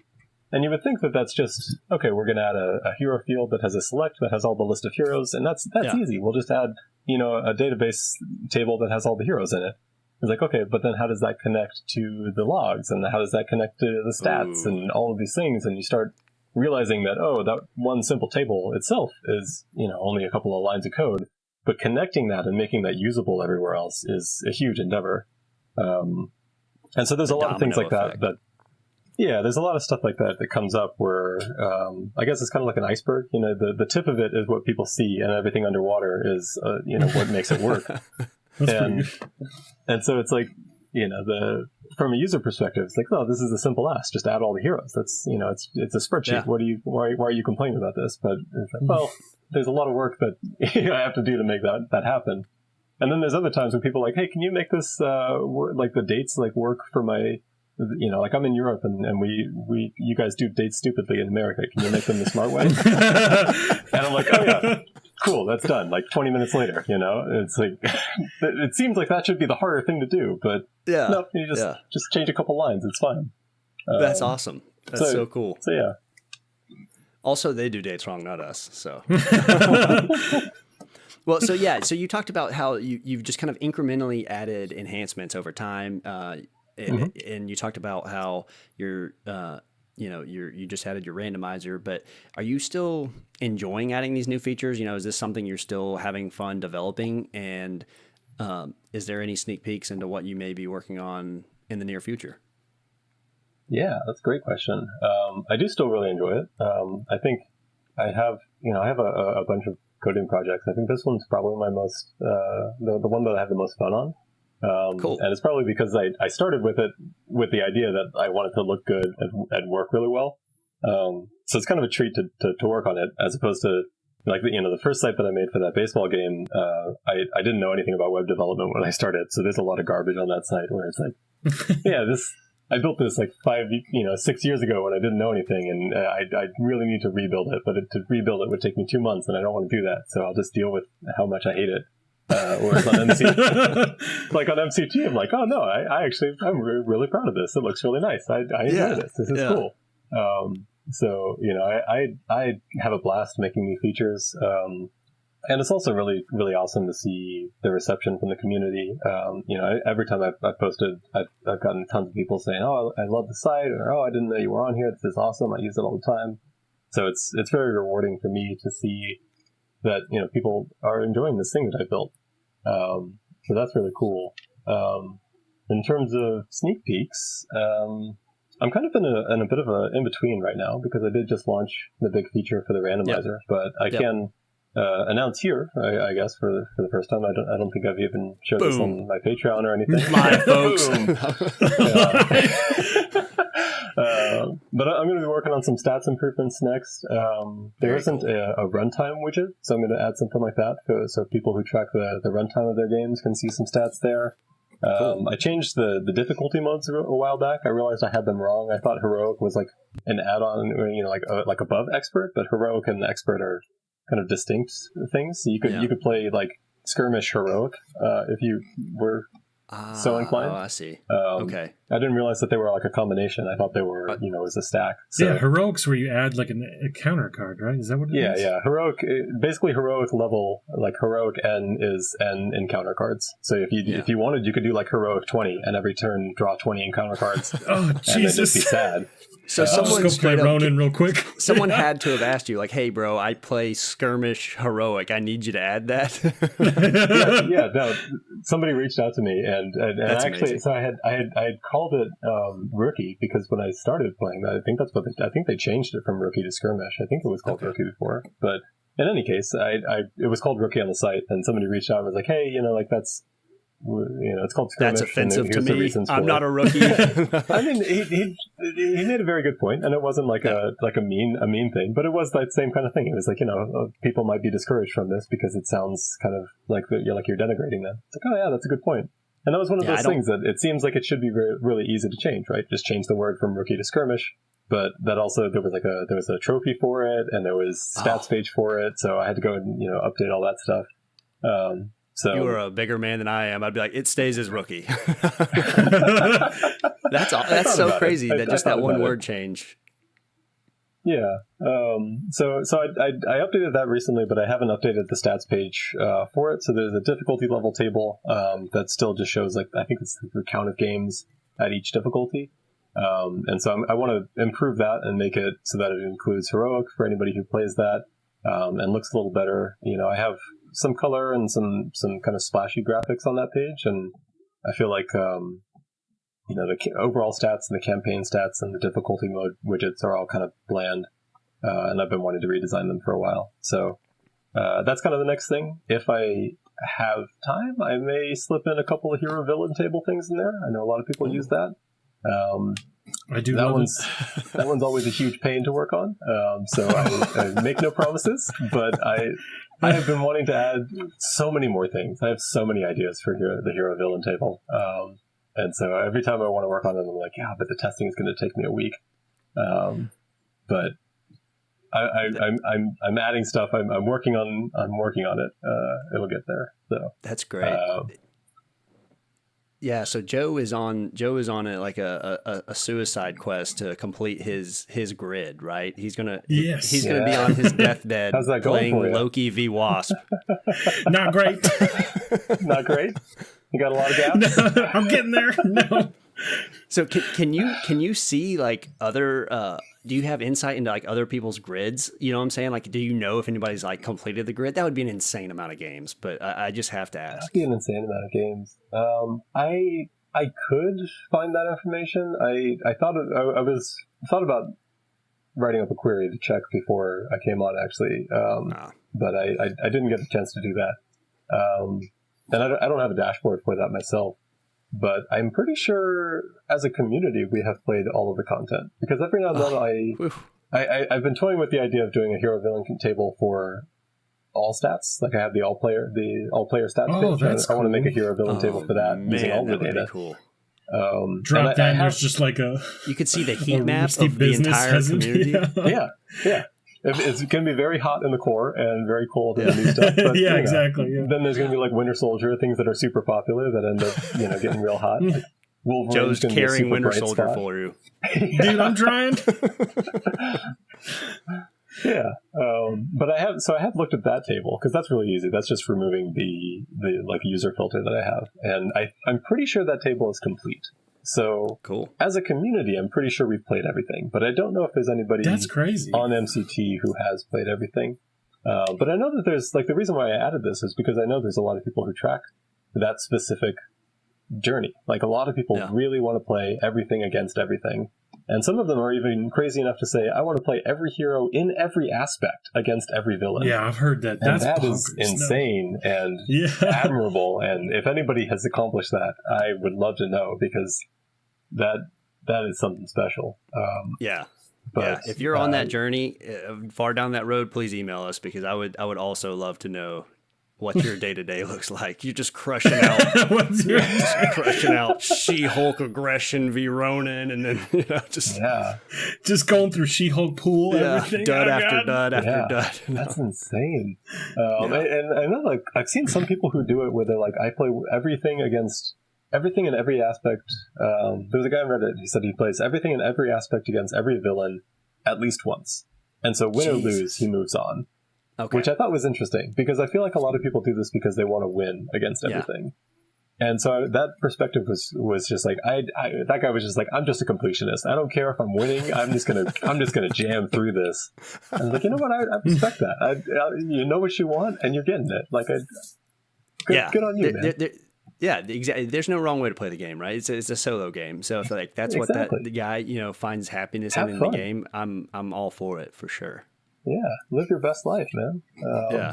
And you would think that that's just, okay, we're going to add a hero field that has a select that has all the list of heroes. And that's easy. We'll just add, you know, a database table that has all the heroes in it. It's like, okay, but then how does that connect to the logs, and how does that connect to the stats and all of these things? And you start realizing that, oh, that one simple table itself is, you know, only a couple of lines of code, but connecting that and making that usable everywhere else is a huge endeavor. And so there's a lot of things like that there's a lot of stuff like that comes up where I guess it's kind of like an iceberg. You know, the tip of it is what people see, and everything underwater is, you know, what makes it work. And so it's like, you know, from a user perspective, it's like, oh, this is a simple ask. Just add all the heroes. That's, you know, it's a spreadsheet. Yeah. Why are you complaining about this? But it's like, well, there's a lot of work that I have to do to make that happen. And then there's other times when people are like, hey, can you make this like the dates like work for my, you know, like I'm in Europe and you guys do dates stupidly in America. Can you make them the smart way? And I'm like, oh yeah. Cool, that's done. Like 20 minutes later, you know, it's like it seems like that should be the harder thing to do, but no, you just change a couple lines. It's fine. That's awesome. That's so cool. So yeah. Also, they do dates wrong, not us. So. Well, so yeah, so you talked about how you've just kind of incrementally added enhancements over time, and you talked about how you're. You know, you just added your randomizer, but are you still enjoying adding these new features? You know, is this something you're still having fun developing? And is there any sneak peeks into what you may be working on in the near future? Yeah, that's a great question. I do still really enjoy it. I think I have a bunch of coding projects. I think this one's probably my most, the one that I have the most fun on. Cool. And it's probably because I started with it with the idea that I wanted to look good and work really well. So it's kind of a treat to work on it, as opposed to like, you know, the first site that I made for that baseball game. I didn't know anything about web development when I started, so there's a lot of garbage on that site where it's like, yeah, I built this like 6 years ago when I didn't know anything, and I really need to rebuild it, but to rebuild it would take me 2 months, and I don't want to do that, so I'll just deal with how much I hate it. Whereas on like on MCT, I'm like, oh no, I'm really proud of this. It looks really nice. I enjoy this. This is cool. So, you know, I have a blast making new features. And it's also really, really awesome to see the reception from the community. You know, every time I've posted, I've gotten tons of people saying, oh, I love the site, or, oh, I didn't know you were on here. This is awesome. I use it all the time. So it's very rewarding for me to see that, you know, people are enjoying this thing that I built. So that's really cool. In terms of sneak peeks, I'm kind of in a bit of a in-between right now, because I did just launch the big feature for the randomizer, but I can announce here, I guess, for the first time. I don't think I've even showed this on my Patreon or anything. My folks. But I'm going to be working on some stats improvements next. There isn't a runtime widget, so I'm going to add something like that so people who track the runtime of their games can see some stats there. Cool. I changed the difficulty modes a while back. I realized I had them wrong. I thought heroic was like an add-on, you know, like above expert, but heroic and expert are kind of distinct things. So you could play like skirmish heroic, if you were so inclined. Oh, I see. Okay. I didn't realize that they were like a combination. I thought they were, as a stack. So, yeah, heroics where you add like a counter card, right? Is that what it is? Yeah. Heroic, basically heroic level, like heroic N is N in counter cards. So if you wanted, you could do like heroic 20 and every turn draw 20 in counter cards. Oh, Jesus. And then just be sad. So I'll just go play Ronin real quick. Someone had to have asked you, like, "Hey, bro, I play skirmish heroic. I need you to add that." No. Somebody reached out to me, and actually, amazing. So I had called it rookie because when I started playing that, I think they changed it from rookie to skirmish. I think it was called rookie before, but in any case, it was called rookie on the site, and somebody reached out and was like, "Hey, that's." It's called skirmish. That's offensive to me. I'm not a rookie. I mean, he made a very good point, and it wasn't like a mean thing, but it was that same kind of thing. It was like, people might be discouraged from this because it sounds kind of like you're denigrating them. It's like, oh yeah, that's a good point. And that was one of those things that it seems like it should be really easy to change, right? Just change the word from rookie to skirmish. But that also there was a trophy for it, and there was stats page for it, so I had to go and update all that stuff. So you were a bigger man than I am. I'd be like, it stays as rookie. That's so crazy that just that one word change. Yeah. So I updated that recently, but I haven't updated the stats page for it. So there's a difficulty level table that still just shows I think it's the count of games at each difficulty. And so I want to improve that and make it so that it includes heroic for anybody who plays that and looks a little better. I have some color and some kind of splashy graphics on that page, and I feel like the overall stats and the campaign stats and the difficulty mode widgets are all kind of bland, and I've been wanting to redesign them for a while. So that's kind of the next thing. If I have time, I may slip in a couple of hero villain table things in there. I know a lot of people use that. I do. That one's always a huge pain to work on. So I make no promises, but I have been wanting to add so many more things. I have so many ideas for the hero villain table. And so every time I want to work on it, I'm like, yeah, but the testing is going to take me a week. But I'm adding stuff. I'm working on it. It'll get there. So that's great. Yeah, so Joe is on a suicide quest to complete his grid, right? He's gonna be on his deathbed playing Loki v Wasp. Not great. Not great. You got a lot of gaps. No, I'm getting there. No. So can you see like other? Do you have insight into like other people's grids? You know what I'm saying? Like, do you know if anybody's like completed the grid? That would be an insane amount of games, but I just have to ask. That'd be an insane amount of games. I could find that information. I thought about writing up a query to check before I came on actually, but I didn't get a chance to do that. And I don't have a dashboard for that myself. But I'm pretty sure as a community we have played all of the content, because every now and then I've been toying with the idea of doing a hero villain table for all stats. Like I have the all player stats page. That's I want to make a hero villain table for that using all the data. Cool. Drop down. There's just like you could see the heat map of the entire community. Yeah. It's going to be very hot in the core and very cold in the new stuff. But, exactly. Yeah. Then there's going to be like Winter Soldier, things that are super popular that end up, getting real hot. Like Joe's carrying Winter Soldier for you. Dude, I'm trying. Yeah. But I have looked at that table because that's really easy. That's just removing the like user filter that I have. And I'm pretty sure that table is complete. So cool. As a community, I'm pretty sure we've played everything, but I don't know if there's anybody That's crazy. on MCT who has played everything. But I know that there's like the reason why I added this is because I know there's a lot of people who track that specific journey. Like a lot of people really want to play everything against everything. And some of them are even crazy enough to say, I want to play every hero in every aspect against every villain. Yeah, I've heard that. And that is insane and admirable. And if anybody has accomplished that, I would love to know, because that is something special. But if you're on that journey far down that road, please email us, because I would also love to know what your day to day looks like. You're just crushing out, She-Hulk aggression v Ronin, and then just going through She-Hulk pool, everything, dud after dud after dud. That's insane. And I know, like, I've seen some people who do it where they're like, I play everything against everything in every aspect. There was a guy on Reddit. He said he plays everything in every aspect against every villain at least once, and so win or lose, he moves on. Okay. Which I thought was interesting, because I feel like a lot of people do this because they want to win against everything. And so that perspective was just like, that guy was just like, I'm just a completionist. I don't care if I'm winning. I'm just gonna jam through this. I was like, you know what? I respect that. You know what you want, and you're getting it. Like, good on you, man. Exactly. There's no wrong way to play the game, right? It's a solo game. So if like that's what the guy finds happiness in the game, I'm all for it for sure. Yeah, live your best life, man.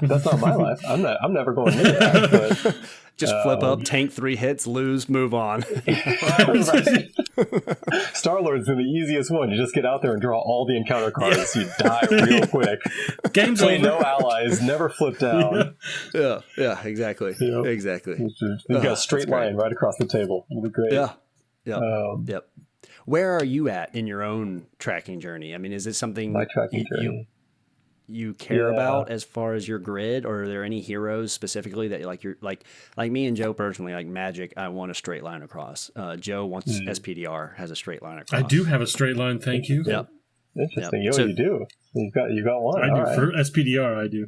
That's not my life. I'm never going into that. But, just flip up, tank 3 hits, lose, move on. Star-Lord's the easiest one. You just get out there and draw all the encounter cards. You die real quick. Game's over. over. No allies, never flip down. Yeah, exactly. Yep. Exactly. You got a straight line right across the table. It'll be great. Yeah. Yep. Where are you at in your own tracking journey? I mean, is it something my tracking journey? You care about as far as your grid, or are there any heroes specifically that you're like me and Joe personally, like Magic, I want a straight line across. Joe wants SPDR, has a straight line across. I do have a straight line, thank you. Yep. Interesting. Yep. You do. You got one. I do. Right. For SPDR, I do.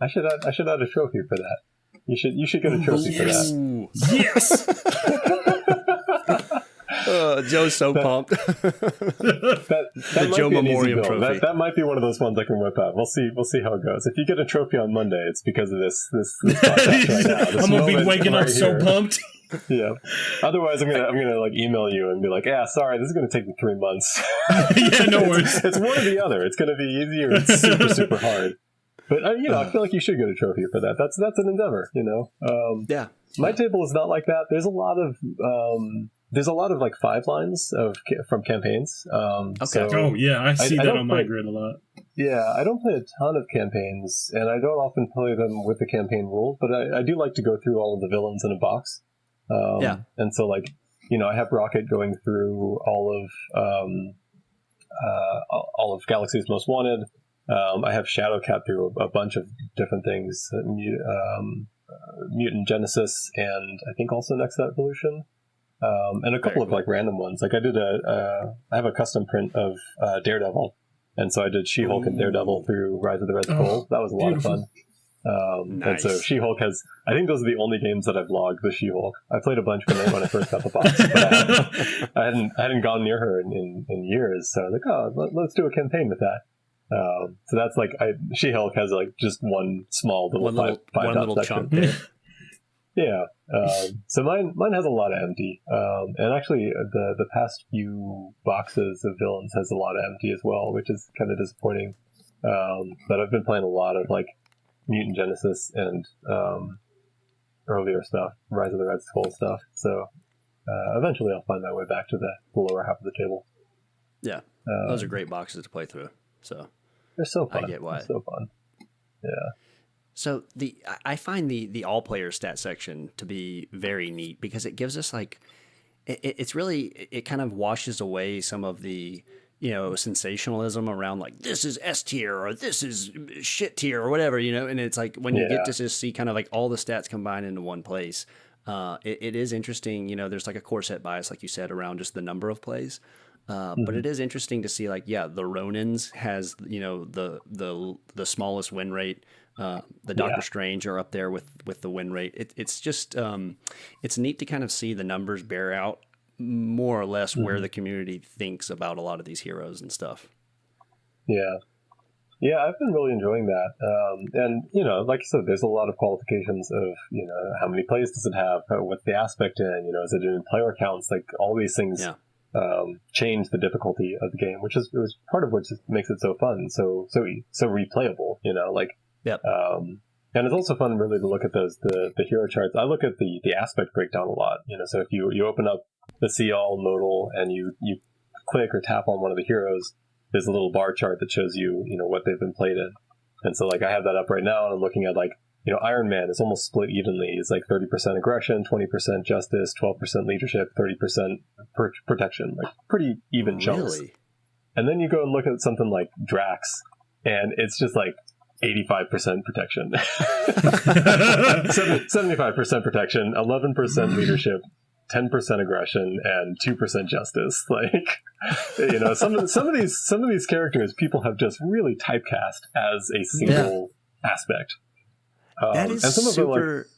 I should add a trophy for that. You should get a trophy for that. Yes. Joe's so pumped. that Joe Memoriam trophy. That might be one of those ones I can whip out. We'll see how it goes. If you get a trophy on Monday, it's because of this podcast right now. I'm gonna be waking up so pumped. Yeah. Otherwise, I'm gonna like email you and be like, "Yeah, sorry, this is gonna take me 3 months." Yeah, no worries. It's one or the other. It's gonna be easy or it's super hard. But I feel like you should get a trophy for that. That's an endeavor. My table is not like that. There's a lot of like 5 lines from campaigns. Okay. So I see that on my grid a lot. Yeah, I don't play a ton of campaigns, and I don't often play them with the campaign rules, but I do like to go through all of the villains in a box. And so, like, I have Rocket going through all of Galaxy's Most Wanted. I have Shadowcat through a bunch of different things, Mutant Genesis, and I think also Next Evolution. And a couple of like random ones. Like I did I have a custom print of Daredevil, and so I did She-Hulk and Daredevil through Rise of the Red Skull. That was a lot of fun. And so She-Hulk I think those are the only games that I've logged with She-Hulk. I played a bunch when I first got the box, but I hadn't gone near her in years. So I was like, let's do a campaign with that. So that's like She-Hulk has like just one small little five little chunk there. Yeah. So mine has a lot of empty. And actually the past few boxes of villains has a lot of empty as well, which is kind of disappointing. But I've been playing a lot of like Mutant Genesis and earlier stuff, Rise of the Red Skull stuff. So eventually I'll find my way back to the lower half of the table. Yeah. Those are great boxes to play through. So they're so fun. I get why. They're so fun. Yeah. So I find the all player stat section to be very neat because it gives us like it kind of washes away some of the sensationalism around like this is S tier or this is shit tier or whatever, and it's like when you get to just see kind of like all the stats combined into one place, it is interesting. There's like a core set bias, like you said, around just the number of plays. But it is interesting to see like, the Ronins has, the smallest win rate. The Doctor Strange are up there with the win rate. It's just it's neat to kind of see the numbers bear out more or less where the community thinks about a lot of these heroes and stuff. Yeah, I've been really enjoying that. And like you said, there's a lot of qualifications of how many plays does it have, what's the aspect in, is it in player counts, like all these things. Change the difficulty of the game, which is part of what makes it so fun, so replayable. And it's also fun really to look at the hero charts. I look at the aspect breakdown a lot. So if you open up the see all modal and you click or tap on one of the heroes, there's a little bar chart that shows you what they've been played in. And so like I have that up right now, and I'm looking at like Iron Man is almost split evenly. It's like 30% aggression, 20% justice, 12% leadership, 30% protection. Like pretty even chunks. Really? And then you go and look at something like Drax, and it's just like 85% protection, 75% protection, 11% leadership, 10% aggression, and 2% justice. Like, some of these characters people have just really typecast as a single aspect. That is and some of them, super.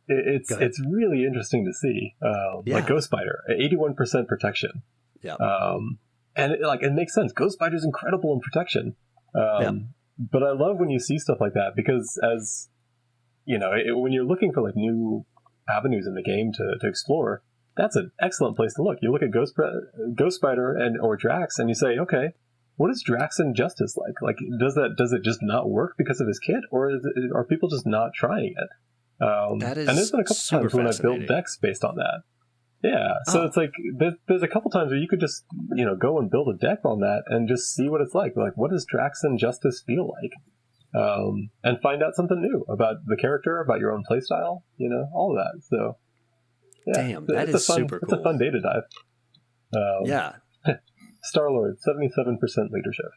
it's really interesting to see. Like Ghost Spider, 81% protection. Yeah. And it makes sense. Ghost Spider's incredible in protection. But I love when you see stuff like that, because as when you're looking for like new avenues in the game to explore, that's an excellent place to look. You look at Ghost Spider or Drax, and you say, okay, what is Drax and Justice like? Like, does it just not work because of his kit, or are people just not trying it? That is and there's been a couple times when I've built decks based on that. Yeah, so it's like there's a couple times where you could just go and build a deck on that and just see what it's like. Like, what does Drax and Justice feel like? And find out something new about the character, about your own playstyle, all of that. So, yeah, damn, that is super cool. It's a fun data dive. Star-Lord, 77% leadership.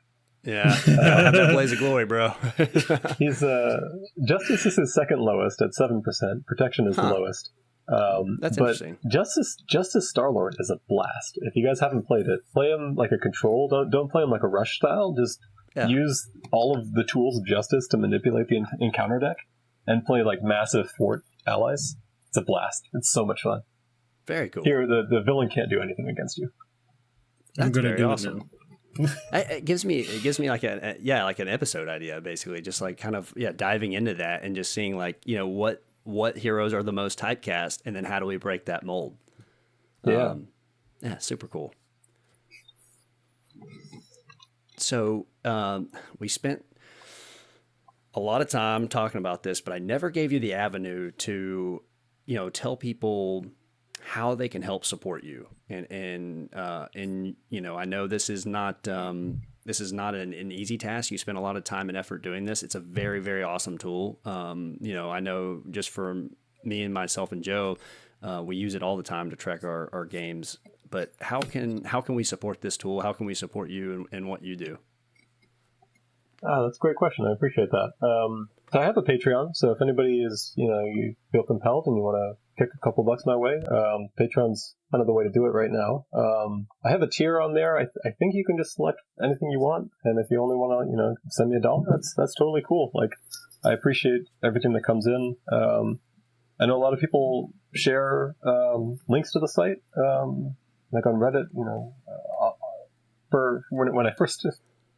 Yeah, have that blaze of glory, bro. He's Justice is his second lowest at 7%. Protection is the lowest. That's but interesting. Justice Star-Lord is a blast. If you guys haven't played it, play him like a control. Don't play him like a rush style. Just use all of the tools of Justice to manipulate the encounter deck and play like massive fort allies. It's a blast. It's so much fun. Very cool. Here, the villain can't do anything against you. That's very very awesome. It gives me like like an episode idea, basically, just like kind of diving into that and just seeing like what heroes are the most typecast, and then how do we break that mold? Yeah, super cool. So we spent a lot of time talking about this, but I never gave you the avenue to tell people how they can help support you. And I know this is not an easy task. You spend a lot of time and effort doing this. It's a very, very awesome tool. I know just for me and myself and Joe, we use it all the time to track our games. But how can we support this tool? How can we support you and what you do? That's a great question. I appreciate that. So I have a Patreon, so if anybody is, you feel compelled and you want to kick a couple bucks my way, Patreon's kind of the way to do it right now. I have a tier on there. I think you can just select anything you want, and if you only want to, send me $1, that's totally cool. Like, I appreciate everything that comes in. I know a lot of people share links to the site, like on Reddit. For when I first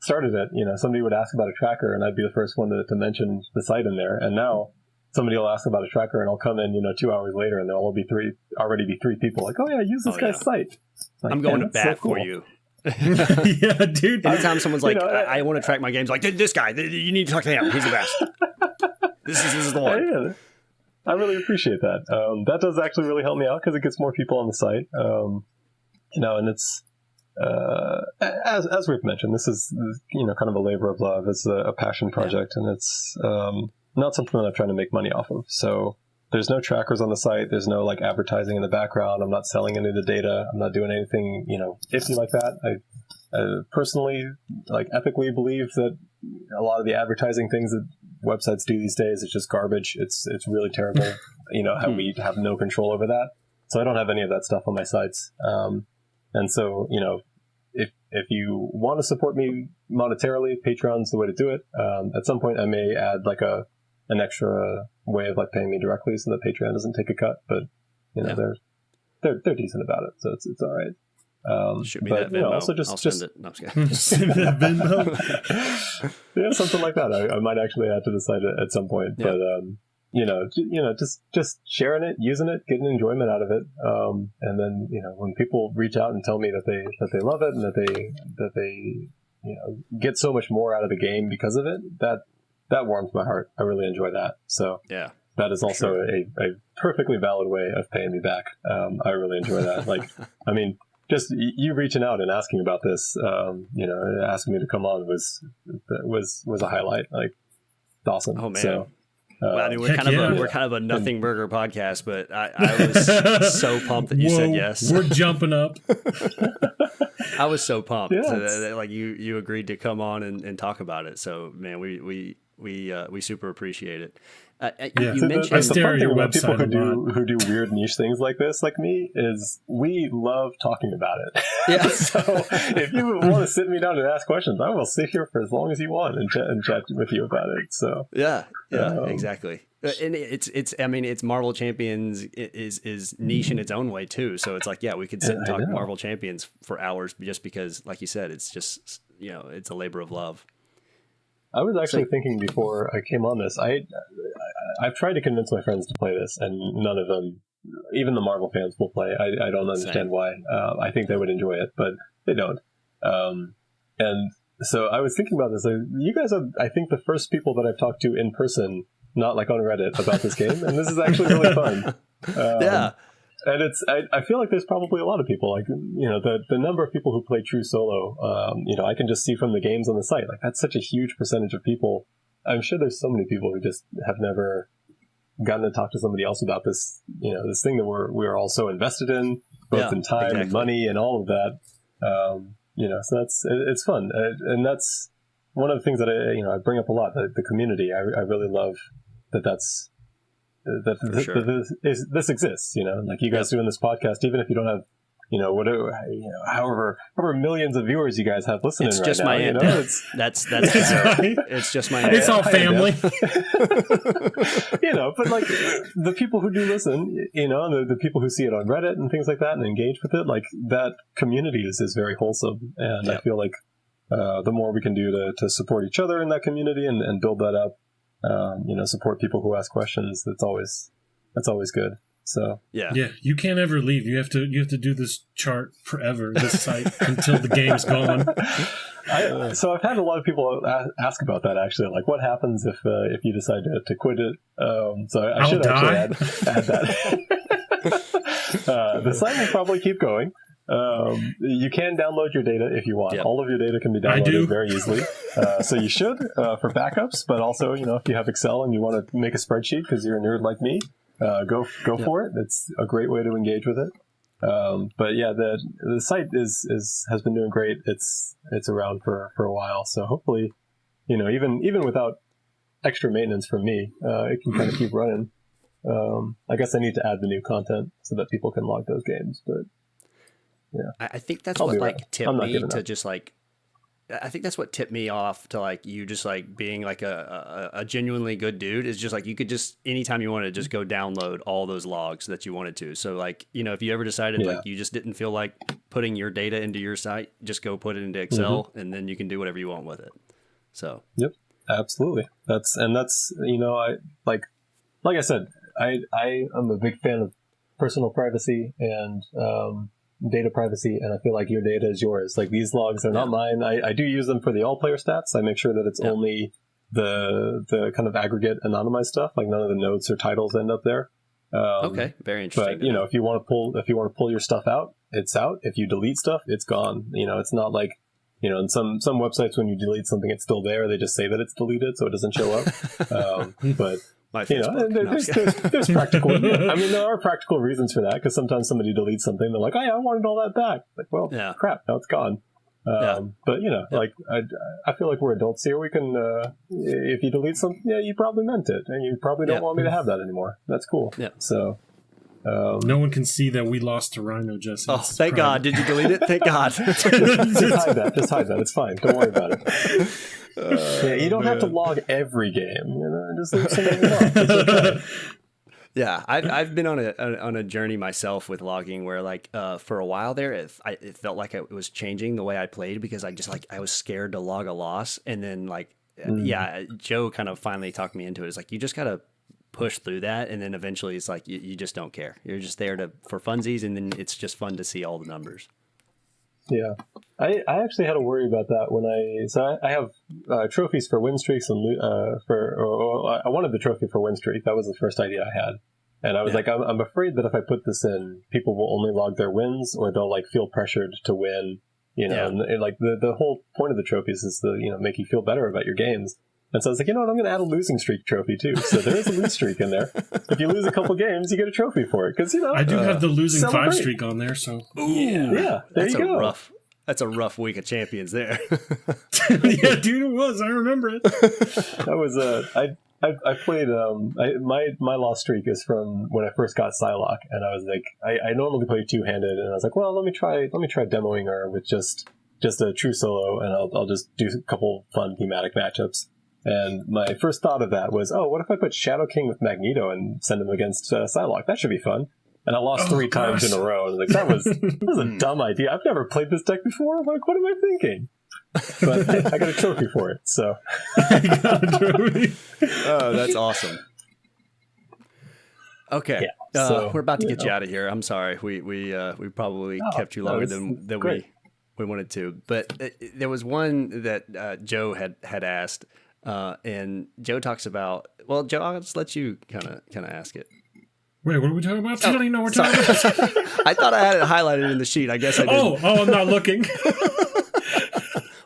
started it, somebody would ask about a tracker, and I'd be the first one to mention the site in there. And now somebody will ask about a tracker, and I'll come in, 2 hours later, and there'll already be three people like, oh yeah, use this guy's site. Like, I'm going to bat for you. Yeah, dude. Anytime someone's like, I want to track my games, like, this guy, you need to talk to him. He's the best. This is the one. Yeah, I really appreciate that. That does actually really help me out because it gets more people on the site. And it's, as we've mentioned, this is, kind of a labor of love. It's a passion project, and it's not something that I'm trying to make money off of. So there's no trackers on the site. There's no like advertising in the background. I'm not selling any of the data. I'm not doing anything, iffy like that. I personally, ethically believe that a lot of the advertising things that websites do these days is just garbage. It's really terrible. How we have no control over that. So I don't have any of that stuff on my sites. And so, if you want to support me monetarily, Patreon's the way to do it. At some point, I may add like an extra way of like paying me directly so that Patreon doesn't take a cut. But they're decent about it, so it's all right. Shoot me that Venmo. Also I'll send it. No, I'm just kidding. Send that Venmo. Yeah, something like that. I might actually add to the site at some point. Yeah. But just sharing it, using it, getting enjoyment out of it, and then when people reach out and tell me that they love it and that they get so much more out of the game because of it, that warms my heart. I really enjoy that. So yeah, that is also a perfectly valid way of paying me back. I really enjoy that. Like, I mean, just you reaching out and asking about this, asking me to come on was a highlight. Like, it's awesome. Oh man. So, Well, I mean, we're Heck kind of a nothing burger podcast, but I was so pumped that you said yes. We're jumping up. I was so pumped Yeah, that like you agreed to come on and talk about it. So man, we super appreciate it. You mentioned I stare fun at thing your about people website who do weird niche things like this, like me, is we love talking about it. Yeah. So if you want to sit me down and ask questions, I will sit here for as long as you want and chat with you about it. So yeah, exactly. And it's I mean, it's Marvel Champions is niche in its own way too. So it's like, yeah, we could sit and talk Marvel Champions for hours just because, like you said, it's just, you know, it's a labor of love. I was actually thinking before I came on this, I've tried to convince my friends to play this, and none of them, even the Marvel fans, will play. I don't understand why. I think they would enjoy it, but they don't. And so I was thinking about this. You guys are, I think, the first people that I've talked to in person, not like on Reddit, about this game, and this is actually really fun. Yeah. And I feel like there's probably a lot of people, like, you know, the number of people who play true solo, you know, I can just see from the games on the site, like, that's such a huge percentage of people. I'm sure there's so many people who just have never gotten to talk to somebody else about this, you know, this thing that we're all so invested in, both in time and money and all of that. You know, so it's fun. And that's one of the things that I bring up a lot, the community. I really love that's, this exists, you know, like you guys doing this podcast, even if you don't have, you know, whatever, you know, however millions of viewers you guys have listening it's right just now, my you know, that's it's just my it's all family. You know, but like the people who do listen, you know, the people who see it on Reddit and things like that and engage with it, like that community is very wholesome, and I feel like the more we can do to support each other in that community and build that up, you know, support people who ask questions, that's always good. So yeah, you can't ever leave. You have to do this chart forever, this site, until the game's gone. So I've had a lot of people ask about that, actually, like what happens if you decide to quit it. So I should actually add that. The site will probably keep going. You can download your data if you want. Yep. All of your data can be downloaded very easily. So you should for backups, but also, you know, if you have Excel and you want to make a spreadsheet because you're a nerd like me, go for it. It's a great way to engage with it. But yeah, the site has been doing great. It's around for a while, so hopefully, you know, even without extra maintenance from me, it can kind of keep running. I guess I need to add the new content so that people can log those games, but. Yeah. I think that's what like tipped me to just like, I think that's what tipped me off to like you just like being like a genuinely good dude is just like you could just anytime you wanted to just go download all those logs that you wanted to. So like, you know, if you ever decided like you just didn't feel like putting your data into your site, just go put it into Excel and then you can do whatever you want with it. So yep, absolutely. That's you know, I like I said, I am a big fan of personal privacy and data privacy, and I feel like your data is yours. Like these logs are not mine. I do use them for the all player stats. I make sure that it's only the kind of aggregate anonymized stuff. Like none of the notes or titles end up there. Okay, very interesting. But you know, if you want to pull your stuff out, it's out. If you delete stuff, it's gone. You know, it's not like, you know, in some websites when you delete something, it's still there. They just say that it's deleted, so it doesn't show up. But you know, there's practical. I mean, there are practical reasons for that because sometimes somebody deletes something, they're like, "Oh, yeah, I wanted all that back." Like, well, crap, now it's gone. But you know, like I feel like we're adults here. We can, if you delete something, you probably meant it, and you probably don't want me to have that anymore. That's cool. Yeah. So. No one can see that we lost to Rhino, Jesse. Oh, thank God. Did you delete it? Thank God. Just hide that. It's fine. Don't worry about it. You don't have to log every game. You know, just leave some of them off. It's okay. Yeah, I've been on a journey myself with logging where like for a while there it felt like it was changing the way I played because I was scared to log a loss, and then like Joe kind of finally talked me into it. It's like you just gotta push through that, and then eventually it's like you just don't care. You're just there for funsies, and then it's just fun to see all the numbers. Yeah, I actually had a worry about that when I have trophies for win streaks and I wanted the trophy for win streak. That was the first idea I had, and I was like, I'm afraid that if I put this in, people will only log their wins, or they'll like feel pressured to win. You know, and like the whole point of the trophies is to, you know, make you feel better about your games. And so I was like, you know what, I'm going to add a losing streak trophy too. So there is a lose streak in there. If you lose a couple games, you get a trophy for it. Because, I do have the losing celebrate. 5 streak on there, so... Yeah, there you go. That's a rough week of champions there. Yeah, dude, it was. I remember it. That was I played my lost streak is from when I first got Psylocke, and I was like, I normally play two-handed, and I was like, well, let me try demoing her with just a true solo, and I'll just do a couple fun thematic matchups. And my first thought of that was, oh, what if I put Shadow King with Magneto and send him against Psylocke? That should be fun. And I lost 3 times in a row. And I was like, that was a dumb idea. I've never played this deck before. I'm like, what am I thinking? But I got a trophy for it, so. I got a trophy. Oh, that's awesome. Okay, yeah, so, we're about to get you out of here. I'm sorry, we probably kept you longer than we wanted to. But there was one that Joe had asked, and Joe talks about. Well, Joe, I'll just let you kind of ask it. Wait, what are we talking about? I don't even know what we're talking about. I thought I had it highlighted in the sheet. I guess I didn't. Oh, I'm not looking.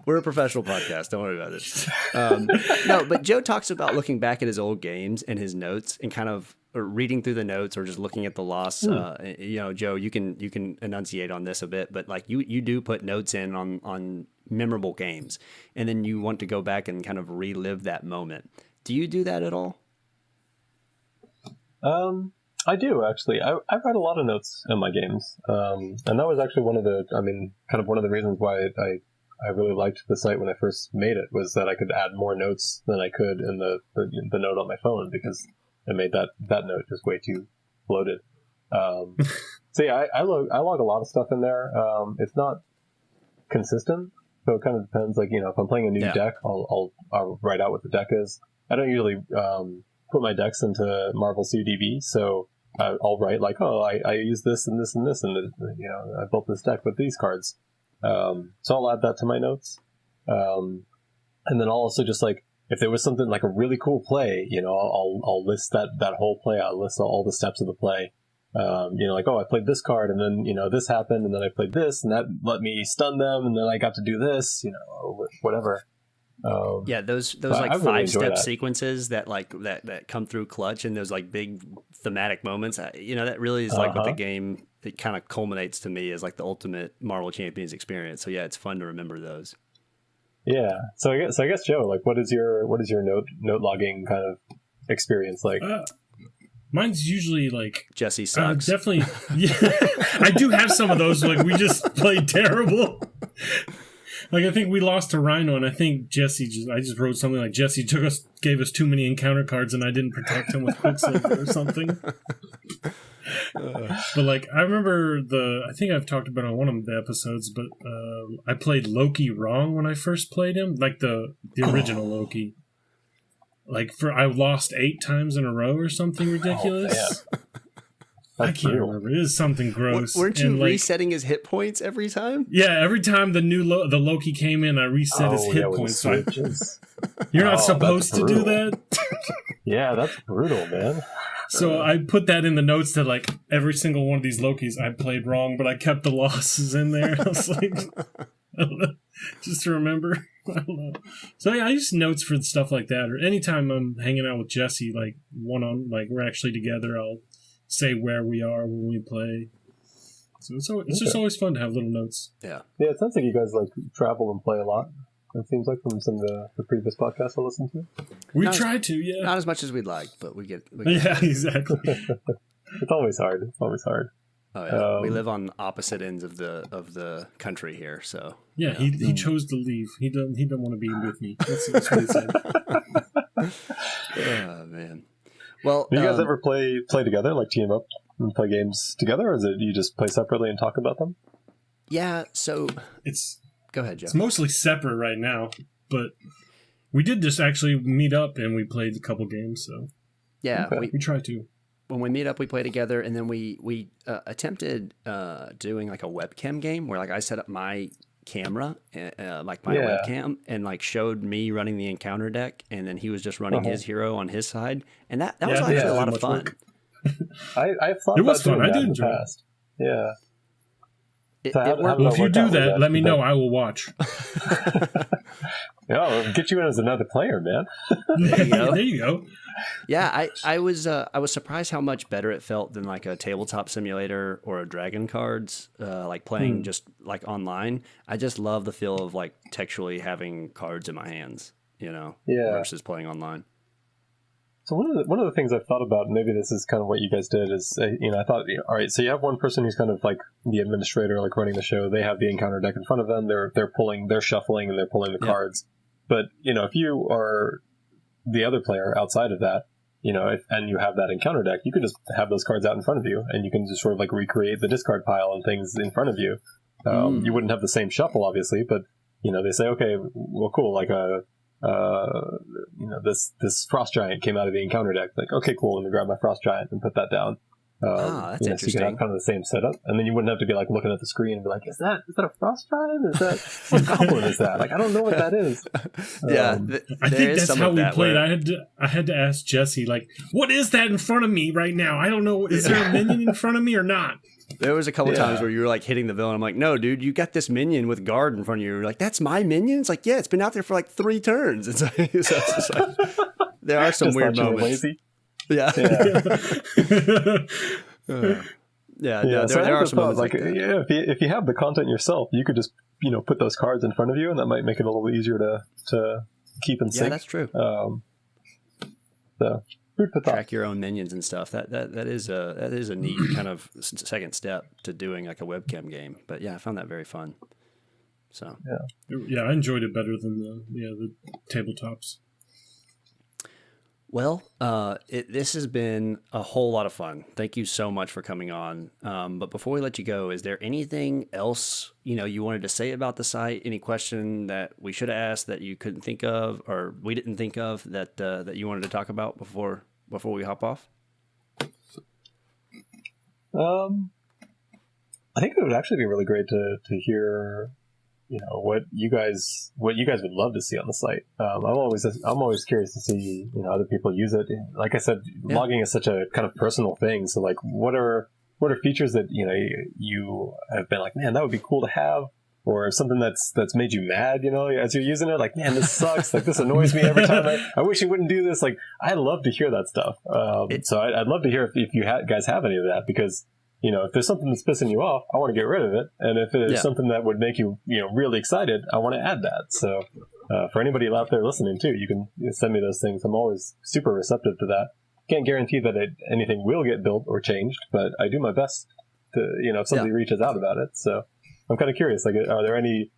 We're a professional podcast. Don't worry about it. No, but Joe talks about looking back at his old games and his notes and kind of reading through the notes or just looking at the loss. Joe, you can enunciate on this a bit, but like you do put notes in on memorable games, and then you want to go back and kind of relive that moment. Do you do that at all? I do, actually. I write a lot of notes in my games. And that was actually one of the reasons why I really liked the site when I first made it, was that I could add more notes than I could in the note on my phone, because it made that note just way too bloated. So yeah, I log a lot of stuff in there. It's not consistent, so it kind of depends. Like, if I'm playing a new deck, I'll write out what the deck is. I don't usually put my decks into Marvel CDB, so I'll write like, oh, I use this and this and this, and I built this deck with these cards. So I'll add that to my notes, and then I'll also just like, if there was something like a really cool play, I'll list that whole play. I'll list all the steps of the play. Like, oh, I played this card, and then this happened, and then I played this, and that let me stun them, and then I got to do this, or whatever. Yeah, those like 5-step sequences that come through clutch, and those like big thematic moments. That really is like what the game, it kind of culminates to me as like the ultimate Marvel Champions experience. So yeah, it's fun to remember those. Yeah. So I guess Joe, like, what is your note logging kind of experience like? Mine's usually like Jesse sucks. Definitely. Yeah, I do have some of those. Like, we just played terrible. Like, I think we lost to Rhino, and I think I just wrote something like, Jesse gave us too many encounter cards, and I didn't protect him with Quicksilver or something. But like, I remember I think I've talked about it on one of the episodes, but I played Loki wrong when I first played him, like the original Loki. Like, I lost 8 times in a row or something ridiculous. Oh, I can't remember. It is something gross. Weren't you resetting his hit points every time? Yeah, every time the Loki came in, I reset his hit points. You're not supposed to do that? Yeah, that's brutal, man. So I put that in the notes that like every single one of these Lokis I played wrong, but I kept the losses in there. I was like, I don't know, just to remember. I don't know. So yeah, I use notes for stuff like that. Or anytime I'm hanging out with Jesse, like like we're actually together, I'll say where we are when we play. So it's just always fun to have little notes. Yeah. Yeah, it sounds like you guys like travel and play a lot. It seems like from some of the previous podcasts I listened to. We try to, yeah. Not as much as we'd like, but we get yeah, exactly. It's always hard. Oh yeah. We live on opposite ends of the country here, so yeah. He chose to leave. He don't want to be with me. That's what he said. Oh man. Well, do you guys ever play together, like team up and play games together, or is it you just play separately and talk about them? Yeah. So go ahead, Joe. It's mostly separate right now, but we did just actually meet up and we played a couple games. So yeah, okay. We try to. When we meet up, we play together, and then we attempted doing like a webcam game where like I set up my camera, like my webcam, and like showed me running the encounter deck, and then he was just running his hero on his side, and that was actually a lot of fun. I've thought it was fun. I did enjoy it. Yeah. It worked. Well, if you do that, let me know. I will watch. Oh, get you in as another player, man. There you go. Yeah, I was surprised how much better it felt than like a tabletop simulator or a Dragon Cards, like playing just like online. I just love the feel of like textually having cards in my hands, versus playing online. So one of the things I've thought about, maybe this is kind of what you guys did, is I thought, all right, so you have one person who's kind of like the administrator, like running the show. They have the encounter deck in front of them. They're shuffling, and they're pulling the cards. But if you are the other player outside of that, and you have that encounter deck, you can just have those cards out in front of you, and you can just sort of like recreate the discard pile and things in front of you. You wouldn't have the same shuffle, obviously, but they say, okay, well, cool, like this frost giant came out of the encounter deck. Like, okay, cool, let me grab my frost giant and put that down. That's interesting. So you can have kind of the same setup, and then you wouldn't have to be like looking at the screen and be like, is that a frost giant? Is that what goblin is that? Like, I don't know what that is. I think that's how we played. I had to ask Jesse, like, what is that in front of me right now? I don't know. Is there a minion in front of me or not? There was a couple times where you were like hitting the villain. I'm like, no, dude, you got this minion with guard in front of you. You're like, that's my minion? It's like, yeah, it's been out there for like 3 turns. It's like, there are some weird moments. Lazy. Yeah. There are some moments like that. If you have the content yourself, you could just put those cards in front of you, and that might make it a little easier to keep in sync. Yeah, that's true. So food for thought. Track your own minions and stuff. That is a neat kind of second step to doing like a webcam game. But yeah, I found that very fun. So yeah, I enjoyed it better than the tabletops. Well, this has been a whole lot of fun. Thank you so much for coming on. But before we let you go, is there anything else you wanted to say about the site? Any question that we should have asked that you couldn't think of, or we didn't think of that you wanted to talk about before we hop off? I think it would actually be really great to hear what you guys would love to see on the site. I'm always curious to see other people use it. Like I said, logging is such a kind of personal thing. So like, what are features that you have been like, man, that would be cool to have, or something that's made you mad, as you're using it, like, man, this sucks, like this annoys me every time. I wish you wouldn't do this. Like, I love to hear that stuff. So I'd love to hear if you guys have any of that, because if there's something that's pissing you off, I want to get rid of it. And if it is something that would make you, really excited, I want to add that. So for anybody out there listening too, you can send me those things. I'm always super receptive to that. Can't guarantee that anything will get built or changed, but I do my best to, if somebody reaches out about it. So I'm kind of curious, like, are there any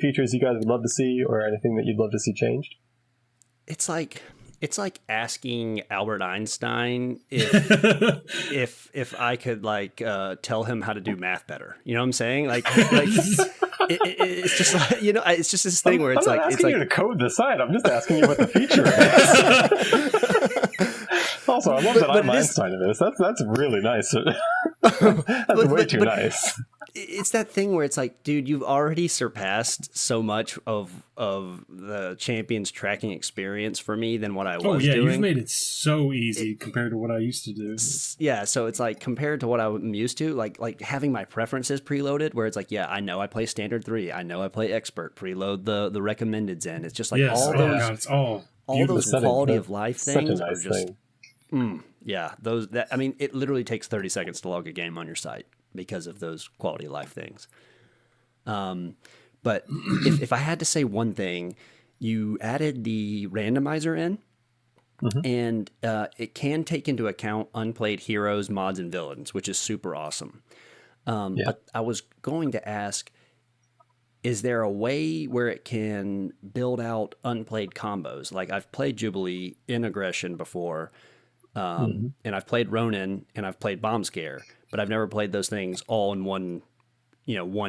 features you guys would love to see, or anything that you'd love to see changed? It's like asking Albert Einstein if I could like tell him how to do math better. You know what I'm saying? Like it's just like, it's just this thing where it's I'm like not it's asking like you to code the site. I'm just asking you what the feature is. Also, I love that I'm Einstein in this. That's really nice. That's way too nice. It's that thing where it's like, dude, you've already surpassed so much of the Champions tracking experience for me than what I was doing. You've made it so easy compared to what I used to do. Yeah, so it's like compared to what I'm used to, like having my preferences preloaded, where it's like, yeah, I know I play standard 3, I know I play expert, preload the recommendeds in. It's just like all those quality of life things are just it literally takes 30 seconds to log a game on your site because of those quality of life things. But if I had to say one thing, you added the randomizer in, and it can take into account unplayed heroes, mods, and villains, which is super awesome. But I was going to ask, is there a way where it can build out unplayed combos? Like, I've played Jubilee in Aggression before, and I've played Ronin, and I've played Bomb Scare, but I've never played those things all in one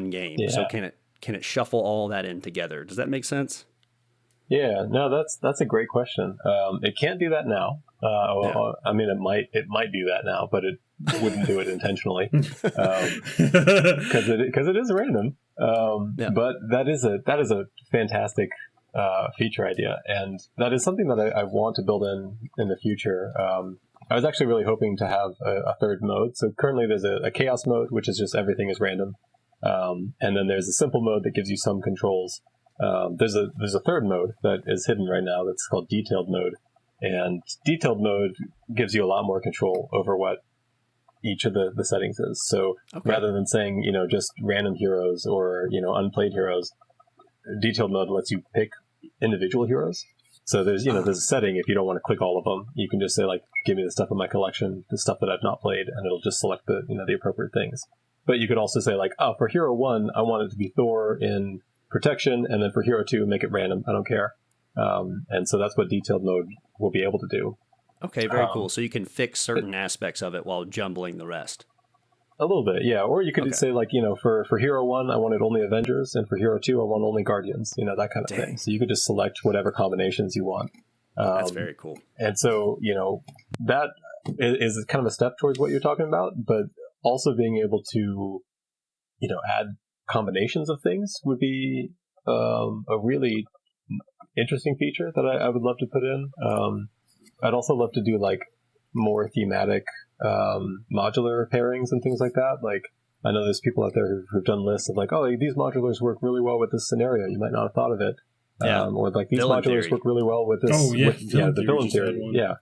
game. Yeah. So can it shuffle all that in together? Does that make sense? Yeah, no, that's a great question. It can't do that now. I mean, it might do that now, but it wouldn't do it intentionally because it is random. But that is a fantastic feature idea, and that is something that I want to build in the future. I was actually really hoping to have a third mode. So currently there's a chaos mode, which is just everything is random. And then there's a simple mode that gives you some controls. There's a third mode that is hidden right now that's called detailed mode, and detailed mode gives you a lot more control over what each of the settings is. So rather than saying, just random heroes or, unplayed heroes, detailed mode lets you pick individual heroes. So there's a setting, if you don't want to click all of them, you can just say, like, give me the stuff in my collection, the stuff that I've not played, and it'll just select the appropriate things. But you could also say, like, for hero 1, I want it to be Thor in protection, and then for hero 2, make it random. I don't care. And so that's what detailed mode will be able to do. Okay, very cool. So you can fix certain aspects of it while jumbling the rest. A little bit, yeah. Or you could say, like, for hero 1, I wanted only Avengers, and for hero 2, I want only Guardians, that kind of thing. So you could just select whatever combinations you want. That's very cool. And so, that is kind of a step towards what you're talking about, but also being able to, add combinations of things would be a really interesting feature that I would love to put in. I'd also love to do, like, more thematic modular pairings and things like that. Like, I know there's people out there who've done lists of, like, these modulars work really well with this scenario. You might not have thought of it. Or, like, these villain modulars theory. work really well with this. The villain theory. Yeah.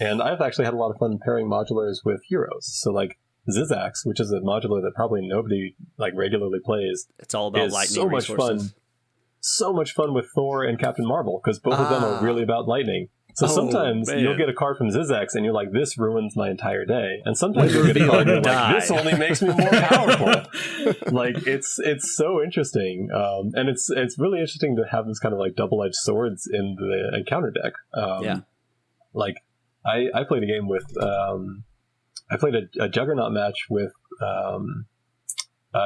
And I've actually had a lot of fun pairing modulars with heroes. So, like, Zizzax, which is a modular that probably nobody, like, regularly plays. It's all about lightning so resources. Much fun. So much fun with Thor and Captain Marvel, because both of them are really about lightning. So sometimes you'll get a card from Zizzax and you're like, this ruins my entire day. And sometimes you'll get a card and you're like, this only makes me more powerful. Like, it's so interesting. And it's really interesting to have this kind of, like, double-edged swords in the encounter deck. Like, I played a game with, I played a Juggernaut match with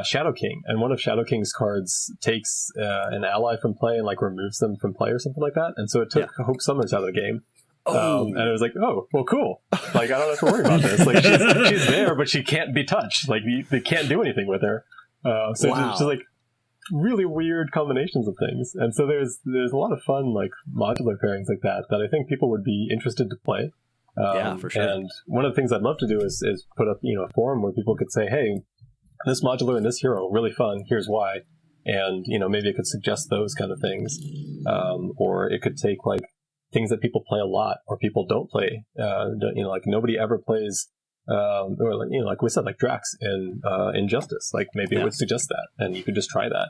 Shadow King, and one of Shadow King's cards takes an ally from play and, like, removes them from play or something like that. And so it took Hope Summers out of the game. And it was like, oh, well, cool. Like, I don't have to worry about this. Like, she's there, but she can't be touched. Like, they can't do anything with her. It's just like really weird combinations of things. And so there's a lot of fun, like, modular pairings like that I think people would be interested to play. For sure. And one of the things I'd love to do is put up, a forum where people could say, hey, this modular and this hero, really fun, here's why. And, maybe it could suggest those kind of things. Or it could take, like, things that people play a lot or people don't play. Like, nobody ever plays, or, like we said, like Drax in Injustice. Like, maybe it would suggest that, and you could just try that.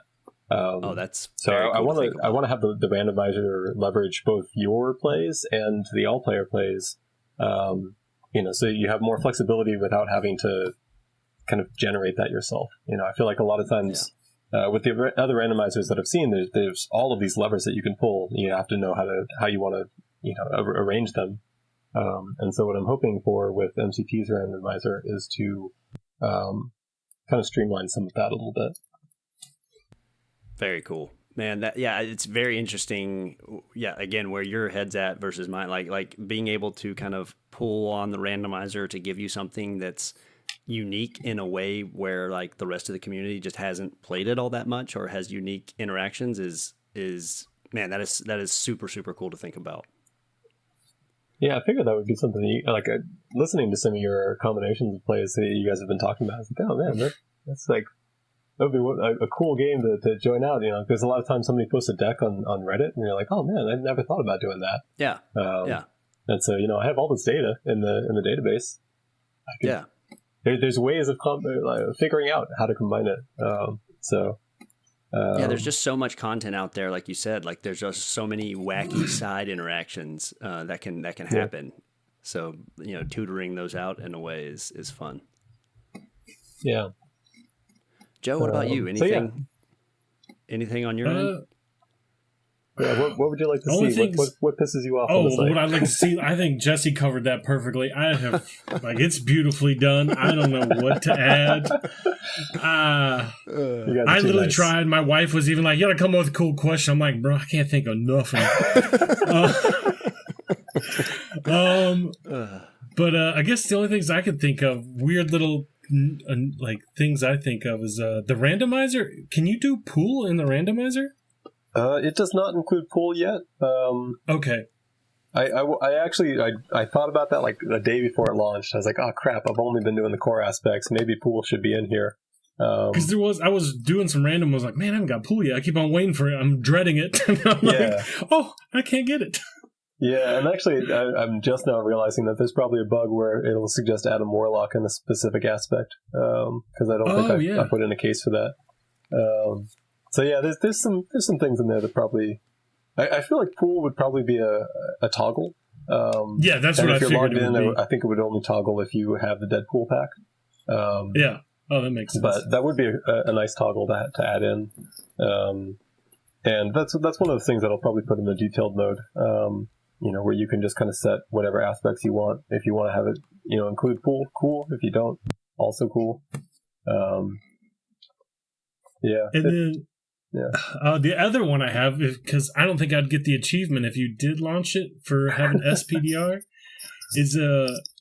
That's so I want to have the randomizer leverage both your plays and the all player plays. So you have more flexibility without having to kind of generate that yourself. I feel like a lot of times with the other randomizers that I've seen, there's all of these levers that you can pull. You have to know how you want to arrange them. And so what I'm hoping for with MCT's randomizer is to kind of streamline some of that a little bit. Very cool, man. It's very interesting. Yeah, again, where your head's at versus mine. Like being able to kind of pull on the randomizer to give you something that's unique in a way where, like, the rest of the community just hasn't played it all that much or has unique interactions is man, that is super, super cool to think about. Yeah, I figured that would be something listening to some of your combinations of plays that you guys have been talking about. I was like, oh man, that's like, that would be a cool game to join out. Because a lot of times somebody posts a deck on Reddit and you're like, oh man, I never thought about doing that. Yeah. And so, I have all this data in the database. There's ways of figuring out how to combine it. There's just so much content out there, like you said. Like, there's just so many wacky side interactions that can happen. So, tutoring those out in a way is fun. Yeah. Joe, what about you? Anything on your end? Yeah, what would you like to see? What pisses you off? What I'd like to see, I think Jesse covered that perfectly. I have, it's beautifully done. I don't know what to add. I literally tried. My wife was even like, you gotta come up with a cool question. I'm like, bro, I can't think of nothing. But I guess the only things I could think of, weird little things I think of is the randomizer. Can you do pool in the randomizer? It does not include pool yet. Okay. I actually thought about that like the day before it launched. I was like, oh crap, I've only been doing the core aspects. Maybe pool should be in here. Because I was doing some random. I was like, man, I haven't got pool yet. I keep on waiting for it. I'm dreading it. And I'm like, oh, I can't get it. Yeah, and actually, I'm just now realizing that there's probably a bug where it'll suggest Adam Warlock in a specific aspect, because I don't think I put in a case for that. So yeah, there's some things in there that probably I feel like pool would probably be a toggle. Yeah, that's what I figured it would be. I think it would only toggle if you have the Deadpool pack. Yeah, that makes sense. But that would be a nice toggle to add in, and that's one of the things that I'll probably put in the detailed mode. Where you can just kind of set whatever aspects you want. If you want to have it, include pool, cool. If you don't, also cool. Yeah. And then the other one I have, because I don't think I'd get the achievement if you did launch it for having SPDR, is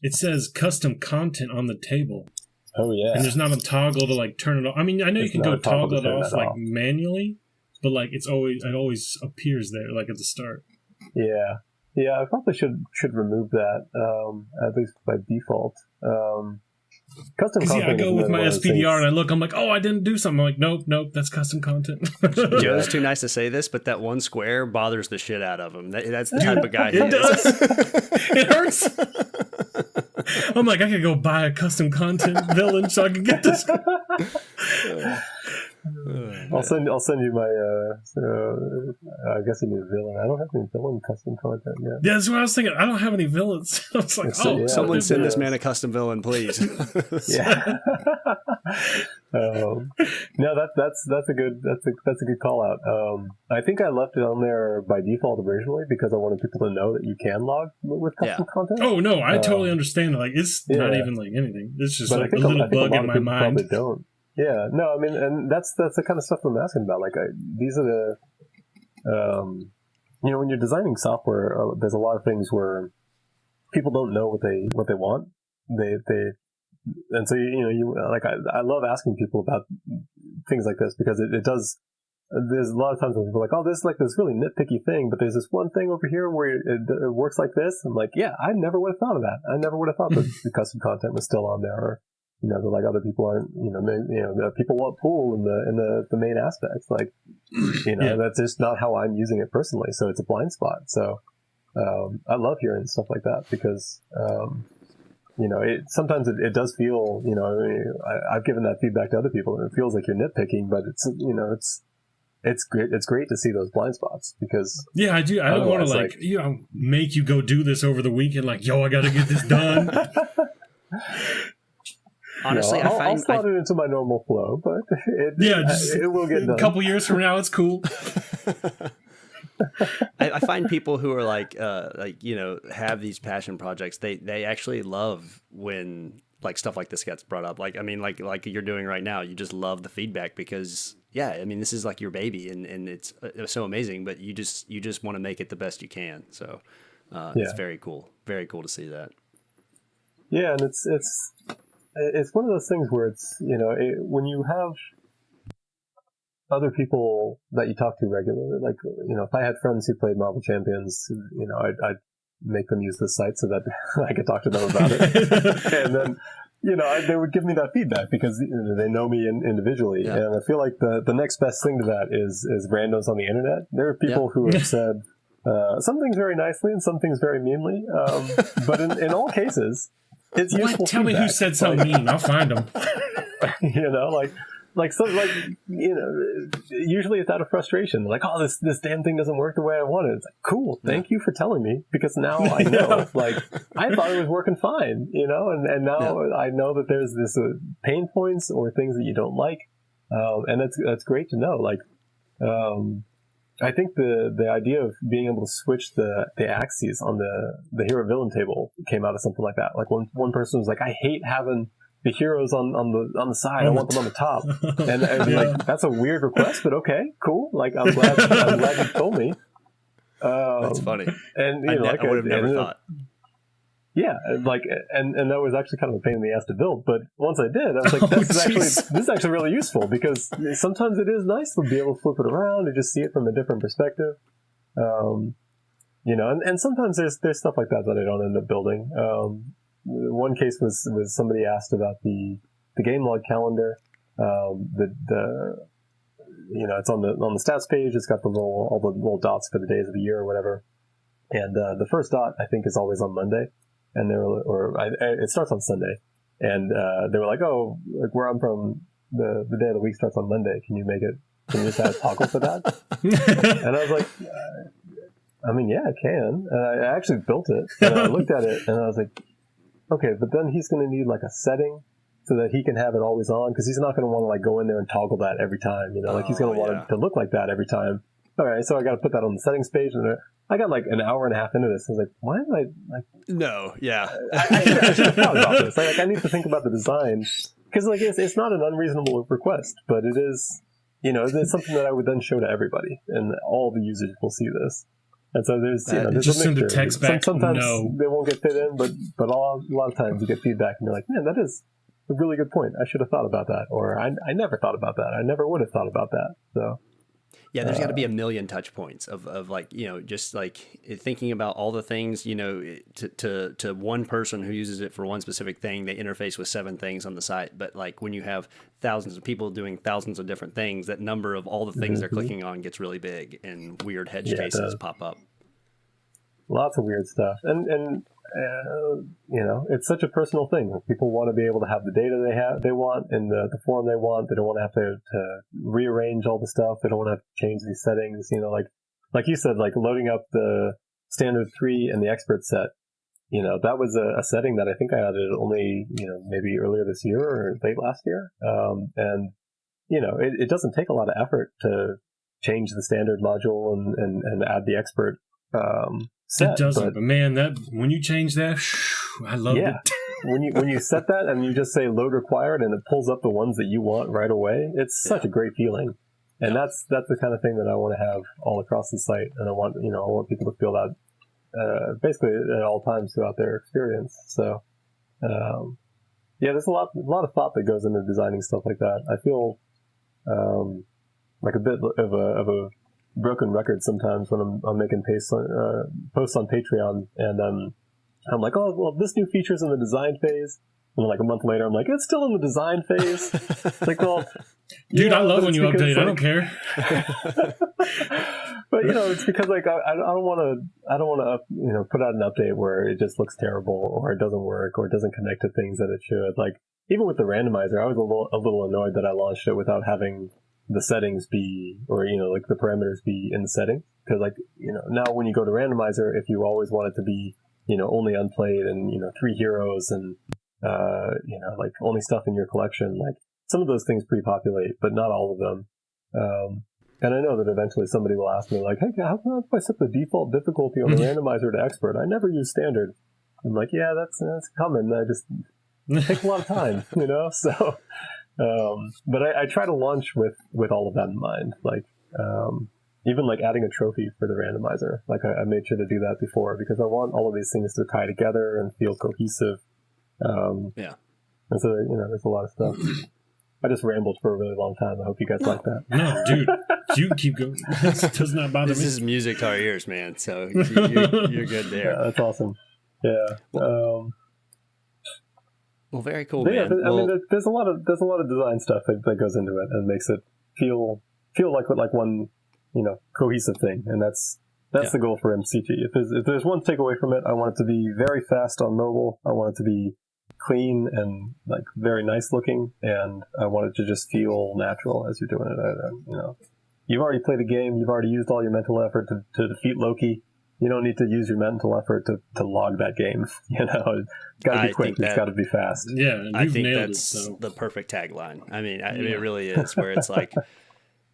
it says custom content on the table. Oh yeah. And there's not a toggle to like turn it off. I mean, I know you can go toggle it off like manually, but like it always appears there like at the start. Yeah. Yeah, I probably should remove that, at least by default. Custom content. I go with my SPDR and I look, I'm like, oh, I didn't do something. I'm like, nope, that's custom content. Joe's too nice to say this, but that one square bothers the shit out of him. That's the type of guy he is. Does. It hurts. I'm like, I could go buy a custom content villain so I can get this. I'll send you my. I guess you need a villain. I don't have any villain custom content yet. Yeah, that's what I was thinking. I don't have any villains. I was like, someone send this man a custom villain, please. Yeah. No, that's a good call out. I think I left it on there by default originally because I wanted people to know that you can log with custom content. Oh no, I totally understand. Like it's not even like anything. It's just like a little bug in my mind. Probably don't. Yeah, no, I mean, and that's the kind of stuff I'm asking about. Like, these are the, when you're designing software, there's a lot of things where people don't know what they want. And so I love asking people about things like this because it does. There's a lot of times when people are like, oh, this is like this really nitpicky thing, but there's this one thing over here where it works like this. I'm like, yeah, I never would have thought of that. I never would have thought that the custom content was still on there. Or, that like other people aren't, people want pool in the main aspects. Like, that's just not how I'm using it personally. So it's a blind spot. So, I love hearing stuff like that because, sometimes it does feel, I've given that feedback to other people and it feels like you're nitpicking, but it's great. It's great to see those blind spots because I do. I don't want to make you go do this over the weekend. Like, yo, I got to get this done. Honestly, I'll slot it into my normal flow, but it will get done. A couple years from now, it's cool. I find people who are have these passion projects. They actually love when like stuff like this gets brought up. Like you're doing right now. You just love the feedback because this is like your baby and it's so amazing. But you just want to make it the best you can. So it's very cool to see that. Yeah, and it's one of those things where it's, when you have other people that you talk to regularly, like, if I had friends who played Marvel Champions, I'd make them use this site so that I could talk to them about it. And then, they would give me that feedback because they know me individually. Yeah. And I feel like the next best thing to that is randos on the internet. There are people who have said some things very nicely and some things very meanly. But in all cases, it's useful. Tell me who said something mean. I'll find them. Usually it's out of frustration. Like, oh, this damn thing doesn't work the way I wanted. It's like, cool, thank you for telling me because now I know. Like, I thought it was working fine, and now I know that there's this pain points or things that you don't like, and that's great to know. Like, I think the idea of being able to switch the axes on the hero villain table came out of something like that. Like one person was like, I hate having the heroes on the side. I want them on the top. And like, that's a weird request, but okay, cool. Like, I'm glad you told me. That's funny. And I would have never thought. Yeah, like, and that was actually kind of a pain in the ass to build. But once I did, I was like, this is actually really useful because sometimes it is nice to be able to flip it around and just see it from a different perspective. And sometimes there's stuff like that I don't end up building. One case was somebody asked about the game log calendar, The it's on the stats page. It's got all the little dots for the days of the year or whatever. And the first dot I think is always on Monday, and it starts on Sunday. And they were like, oh, like where I'm from, the day of the week starts on Monday. Can you just add a toggle for that? And I was like, I mean, yeah, I can. And I actually built it. And I looked at it, and I was like, okay, but then he's going to need like a setting so that he can have it always on, because he's not going to want to like go in there and toggle that every time. Like he's going to want it to look like that every time. All right, so I got to put that on the settings page, and I got like an hour and a half into this. I was like, why am I like? No, yeah. I should have thought about this. Like I need to think about the design, because like it's not an unreasonable request, but it is, it's something that I would then show to everybody, and all the users will see this. And so there's just a send mixture. a text back. Sometimes No. they won't get fit in, but a lot of times you get feedback, and you're like, man, that is a really good point. I should have thought about that, or I never thought about that. I never would have thought about that. So. Yeah, there's got to be a million touch points of like, just like thinking about all the things, to one person who uses it for one specific thing, they interface with 7 things on the site. But like when you have thousands of people doing thousands of different things, that number of all the things they're clicking on gets really big, and weird edge cases pop up. Lots of weird stuff. And it's such a personal thing. People want to be able to have the data they want in the form they want. They don't want to have to rearrange all the stuff. They don't want to have to change these settings. Like you said, like loading up the standard 3 and the expert set. That was a setting that I think I added only, maybe earlier this year or late last year. And it doesn't take a lot of effort to change the standard module and add the expert set. It doesn't, but man, when you change that, I love it. when you set that and you just say load required and it pulls up the ones that you want right away, it's such a great feeling. And that's the kind of thing that I want to have all across the site, and I want people to feel that basically at all times throughout their experience. So there's a lot of thought that goes into designing stuff like that. I feel like a bit of a broken record sometimes when I'm making posts on Patreon, and I'm like, oh well, this new feature's in the design phase, and like a month later I'm like, it's still in the design phase. It's like, well, dude, I love when you update. I don't care. But it's because like I don't want to put out an update where it just looks terrible, or it doesn't work, or it doesn't connect to things that it should. Like even with the randomizer, I was a little annoyed that I launched it without having the settings be, or like the parameters be in the setting, because like now when you go to randomizer, if you always want it to be only unplayed and 3 heroes and like only stuff in your collection, like some of those things pre-populate, but not all of them. And I know that eventually somebody will ask me like, hey, how can I set the default difficulty on the randomizer to expert? I never use standard. I'm like, yeah, that's coming. I just takes a lot of time, so. But I try to launch with all of that in mind. Like, even like adding a trophy for the randomizer. Like I made sure to do that before, because I want all of these things to tie together and feel cohesive. And so, there's a lot of stuff. I just rambled for a really long time. I hope you guys like that. No, dude, you keep going. It does not bother me. This is music to our ears, man. So you're good there. Yeah, that's awesome. Yeah. Well, very cool, man. Yeah, I mean, there's a lot of design stuff that goes into it and makes it feel like one cohesive thing, and that's the goal for MCT. If there's one takeaway from it, I want it to be very fast on mobile. I want it to be clean and like very nice looking, and I want it to just feel natural as you're doing it. You've already played the game. You've already used all your mental effort to defeat Loki. You don't need to use your mental effort to log that game. It's got to be quick. It's got to be fast. Yeah, I think that's the perfect tagline. I mean, it really is, where it's like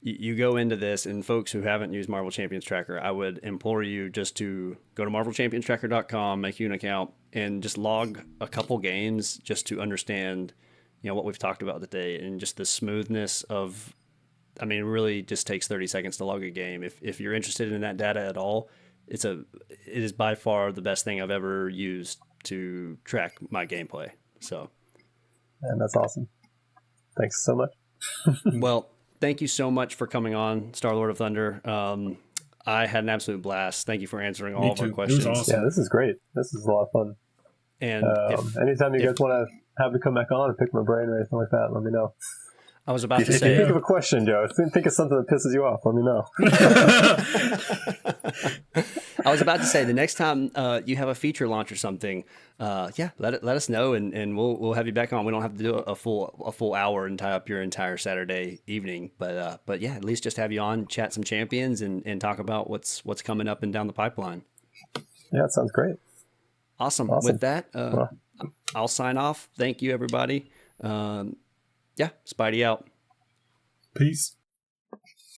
you go into this, and folks who haven't used Marvel Champions Tracker, I would implore you just to go to marvelchampionstracker.com, make you an account, and just log a couple games just to understand, what we've talked about today, and just the smoothness of. I mean, it really just takes 30 seconds to log a game. If you're interested in that data at all. It is by far the best thing I've ever used to track my gameplay. So, and that's awesome. Thanks so much. Well, thank you so much for coming on, StarLord of Thunder. I had an absolute blast. Thank you for answering all of our questions. It was awesome. Yeah, this is great. This is a lot of fun. And anytime you guys want to have me come back on and pick my brain or anything like that, let me know. I was about to If you say. think of a question, Joe, think of something that pisses you off. Let me know. I was about to say the next time you have a feature launch or something, let us know and we'll have you back on. We don't have to do a full hour and tie up your entire Saturday evening, but yeah, at least just have you on, chat some champions, and talk about what's coming up and down the pipeline. Yeah, it sounds great. Awesome. With that, I'll sign off. Thank you, everybody. Spidey out. Peace.